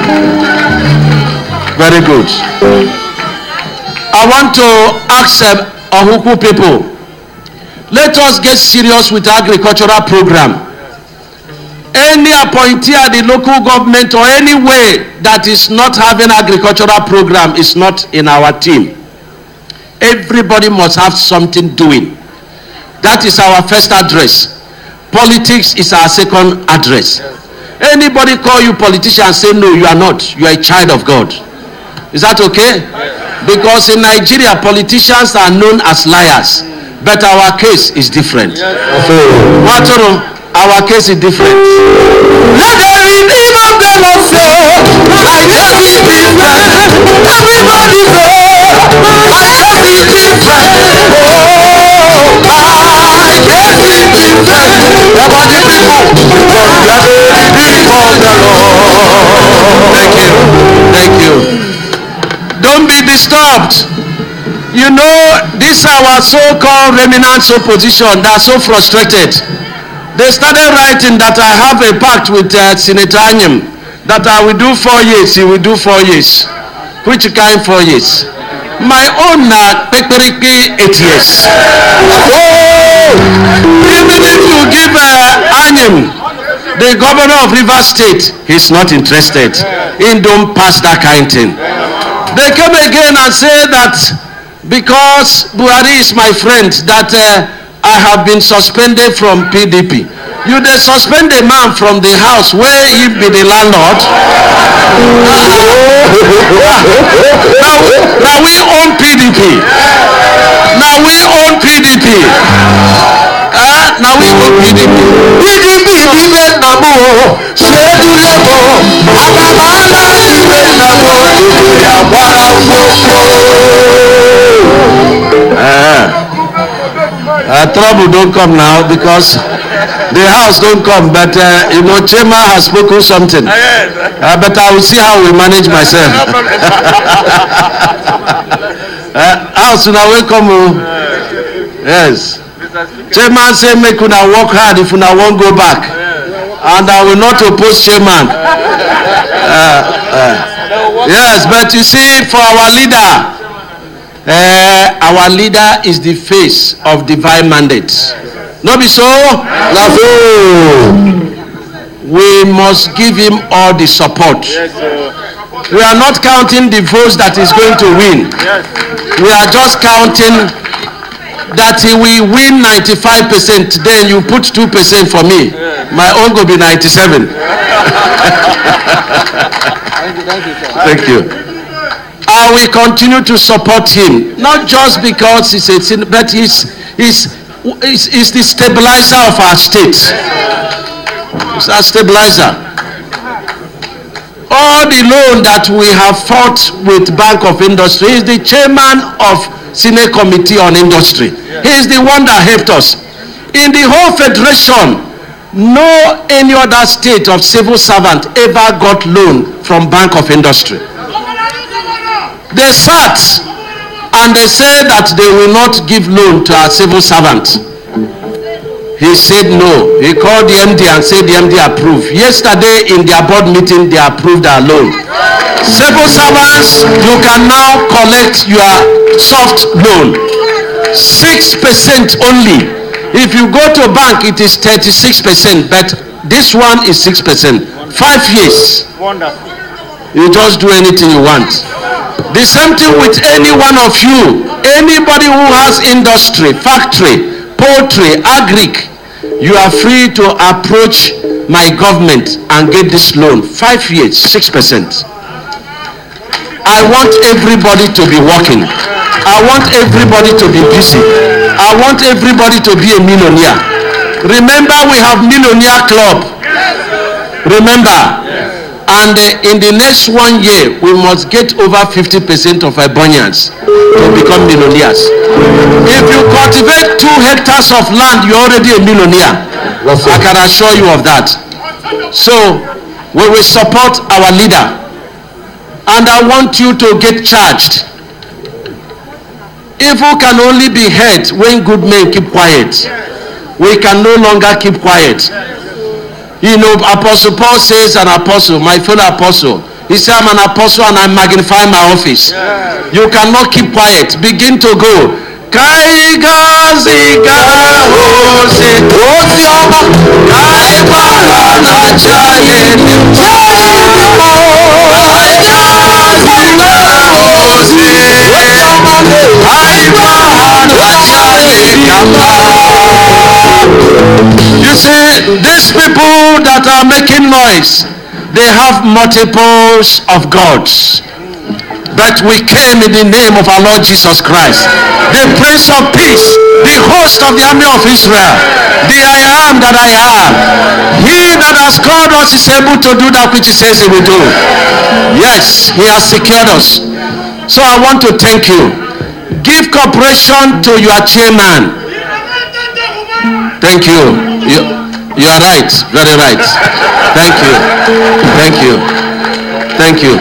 Very good. I want to ask Ohuku people, let us get serious with agricultural program. Any appointee at the local government or anywhere that is not having agricultural program is not in our team. Everybody must have something doing. That is our first address. Politics is our second address. Anybody call you politician and say no, you are not. You are a child of God. Is that okay? Because in Nigeria, politicians are known as liars. But our case is different. Our case is different. Let the redeemed of the Lord say, my case is different. Everybody say, my case is different. Oh, my case is different. Everybody people, let the redeemed of the Lord. Thank you. Thank you. Don't be disturbed. You know, this our so-called remnant opposition that are so frustrated. They started writing that I have a pact with Senator Anyim, that I will do 4 years, he will do 4 years. Which kind 4 years? My own 8 years. Oh! Even if you give Anyim, the governor of Rivers State, he's not interested. He don't pass that kind of thing. They came again and said that because Buhari is my friend, that I have been suspended from PDP. You they suspend a man from the house where he be the landlord. Now we own PDP. Now we own PDP. Now we own PDP. PDP even namo. Shedu lebo. Ababala even namo. Trouble don't come now because the house don't come, but you know, Chema has spoken something. But I will see how we manage myself. House una welcome. Yes. Chairman say make una work hard if una won't go back, and I will not oppose chairman. Yes, but you see, for our leader. Our leader is the face of divine mandates. No be so? No. We must give him all the support. We are not counting the votes that he's going to win. We are just counting that he will win 95%. Then you put 2% for me. My own will be 97. Thank you. I will continue to support him, not just because he's a sin, but he's the stabilizer of our state. He's our stabilizer. all the loan that we have fought with Bank of Industry. He is the chairman of Senate Committee on Industry. He is the one that helped us. In the whole federation, no any other state of civil servant ever got loan from Bank of Industry. They sat and they said that they will not give loan to our civil servants. He said no. He called the MD and said the MD approved. Yesterday in their board meeting, they approved our loan. Civil servants, you can now collect your soft loan. 6% only. If you go to a bank, it is 36%, but this one is 6%. 5 years. Wonderful. You just do anything you want. The same thing with any one of you. Anybody who has industry, factory, poultry, agric, you are free to approach my government and get this loan. 5 years, 6%. I want everybody to be working. I want everybody to be busy. I want everybody to be a millionaire. Remember, we have millionaire club. Remember. And in the next 1 year, we must get over 50% of Ebonians to become millionaires. If you cultivate 2 hectares of land, you're already a millionaire. I can assure you of that. So, we will support our leader. And I want you to get charged. Evil can only be heard when good men keep quiet. We can no longer keep quiet. You know, Apostle Paul says, an apostle, my fellow apostle, he said, I'm an apostle and I magnify my office. You cannot keep quiet. Begin to go. You see, these people that are making noise, they have multiples of gods. But we came in the name of our Lord Jesus Christ, the Prince of Peace, the host of the army of Israel, the I am that I am. He that has called us is able to do that which he says he will do. Yes, he has secured us. So I want to thank you. Give cooperation to your chairman. Thank you. You are right. Very right. Thank you. Thank you. Thank you.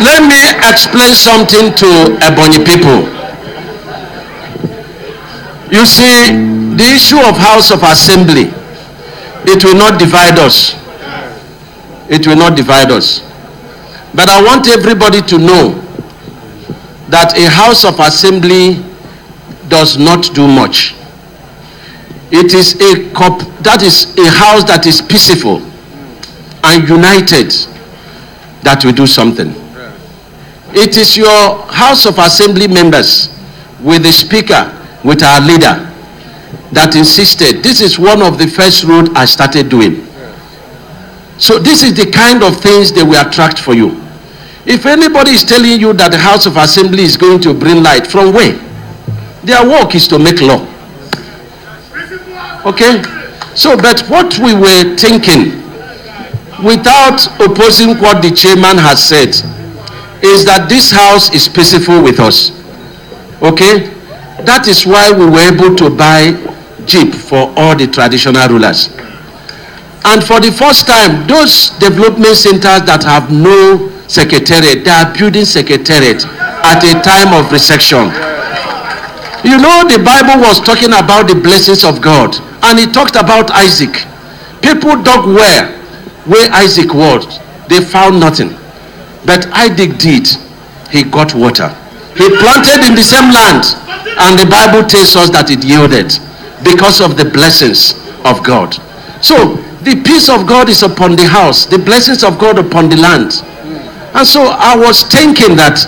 Let me explain something to Ebonyi people. You see, the issue of House of Assembly, it will not divide us. It will not divide us. But I want everybody to know that a House of Assembly does not do much. It is a house that is peaceful and united that will do something. It is your House of Assembly members with the speaker, with our leader, that insisted. This is one of the first road I started doing. So this is the kind of things they will attract for you. If anybody is telling you that the House of Assembly is going to bring light, from where? Their work is to make law. Okay? So, but what we were thinking, without opposing what the chairman has said, is that this house is peaceful with us. Okay? That is why we were able to buy Jeep for all the traditional rulers. And for the first time, those development centers that have no secretariat, they are building secretariat at a time of reception. You know, the Bible was talking about the blessings of God, and it talked about Isaac. People dug where Isaac was. They found nothing. But Isaac did. He got water. He planted in the same land, and the Bible tells us that it yielded because of the blessings of God. So the peace of God is upon the house, the blessings of God upon the land. And so I was thinking that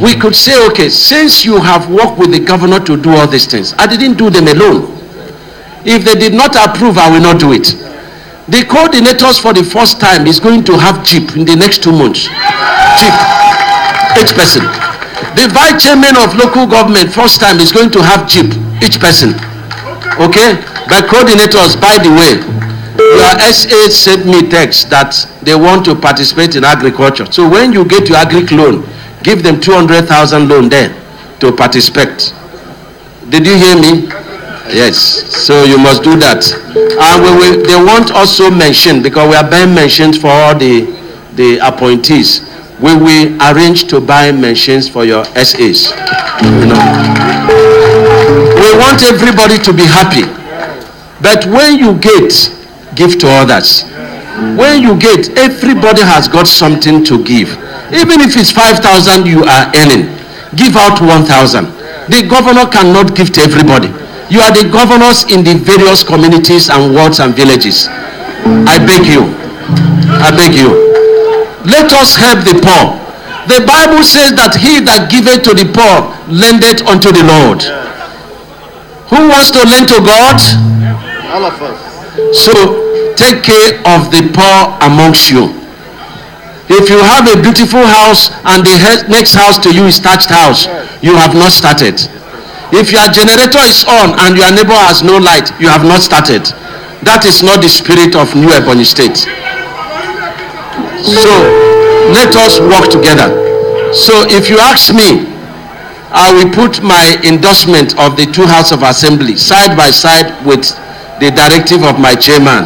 we could say, okay, since you have worked with the governor to do all these things, I didn't do them alone. If they did not approve, I will not do it. The coordinators for the first time is going to have Jeep in the next 2 months. Jeep, each person. The vice chairman of local government first time is going to have Jeep, each person. Okay? By coordinators, by the way, Your SA sent me text that they want to participate in agriculture. So when you get your agric loan, give them 200,000 loan there to participate. Did you hear me? Yes. So you must do that. And they want also mention, because we are buying mentions for all the appointees. We will arrange to buy mentions for your SAs. You know, we want everybody to be happy. But when you get, give to others. When you get, everybody has got something to give. Even if it's 5,000 you are earning, give out 1,000. The governor cannot give to everybody. You are the governors in the various communities and wards and villages. I beg you. I beg you. Let us help the poor. The Bible says that he that giveth to the poor lendeth unto the Lord. Who wants to lend to God? All of us. So take care of the poor amongst you. If you have a beautiful house and the next house to you is thatched house, you have not started. If your generator is on and your neighbor has no light, you have not started. That is not the spirit of New Ebonyi State. So let us work together. So if you ask me, I will put my endorsement of the two House of Assembly side by side with the directive of my chairman.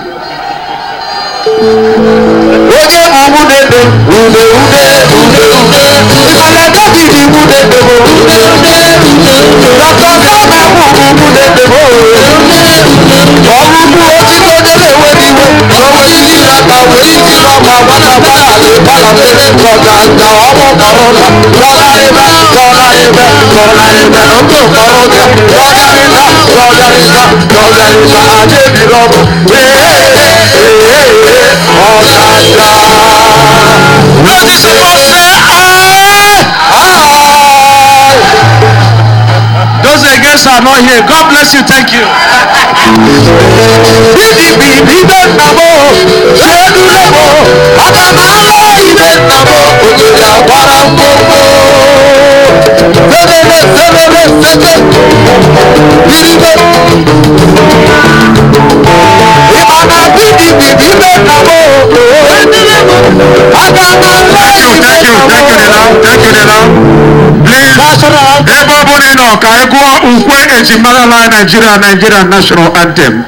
Those against are not here. God bless you. Thank you. Nigeria national anthem.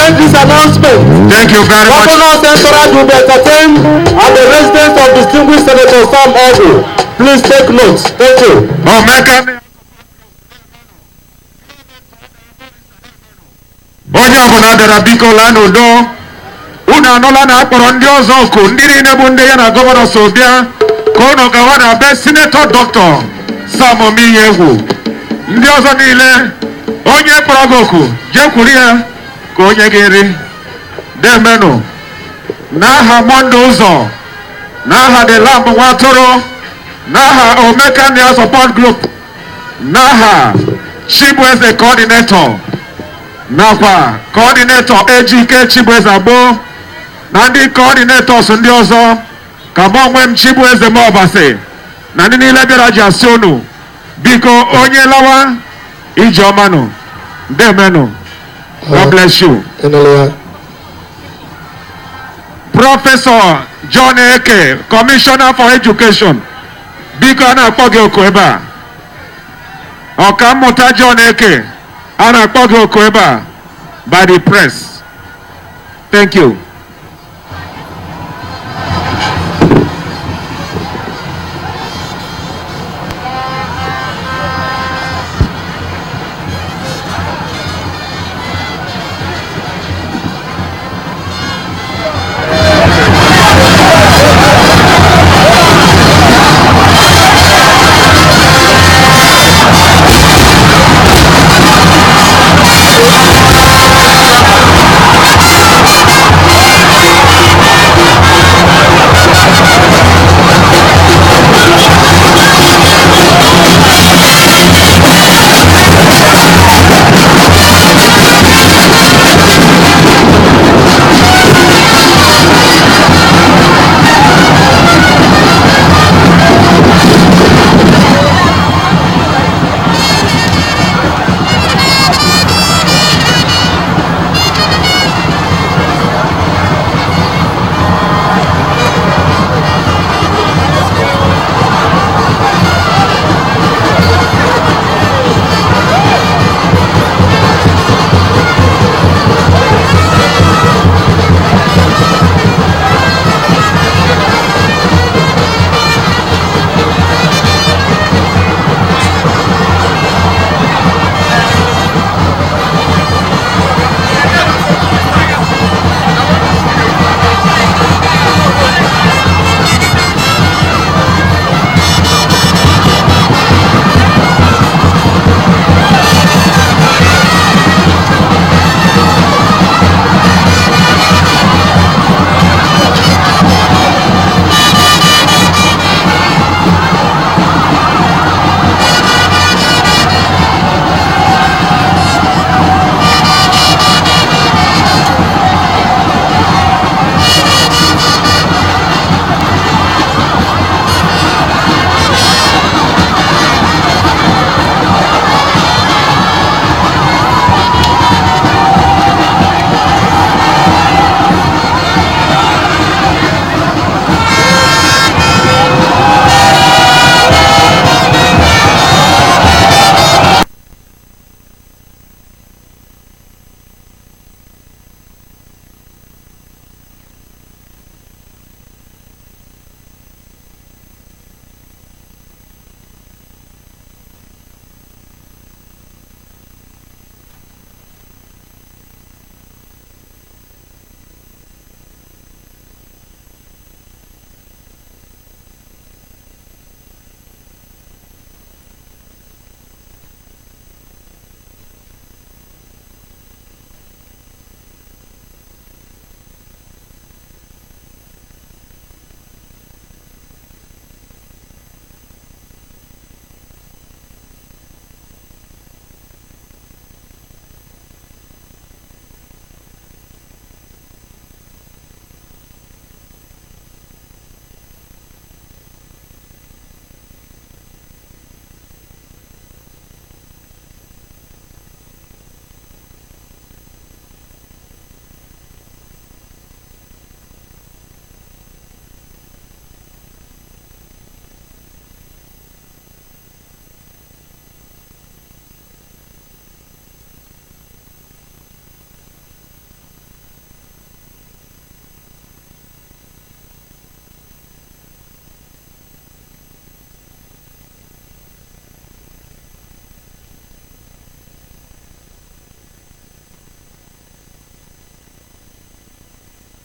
This announcement. Thank you very much. Governor Central will be entertained at the residence of distinguished Senator Sam Ebu. Please take notes. Thank you. Onye ọbụla dara biko laa n'udo. Unu anụla na akpọrọ ndị ọzọ oku ndị niile bụ ndị ya na gọvanọ so bịa ka unu gawa na be Senator Dr. Sam Omiyegwu. Ndị ọzọ niile onye kpọrọ gị oku jekwuru ya ka onye ga-eri. Demenu n'aha Monde Ụzọ, n'aha The Lamb Nwatụrụ, n'aha Omekania Support Group, n'aha Chibueze Coordinator, nakwa Coordinator Ejike Chibueze Agbo, na ndị coordinators ndị ọzọ ka mụ onwe m Chibueze Mobasi na ndị niile bịara ji asị unu biko onye lawa ije ọmanụ. Demenu. God bless you. Professor John Eke, Commissioner for Education. Biko ana akpọ gị oku ebe a. Ọkammụta John Eke ana akpọ gị oku ebe a by the press. Thank you.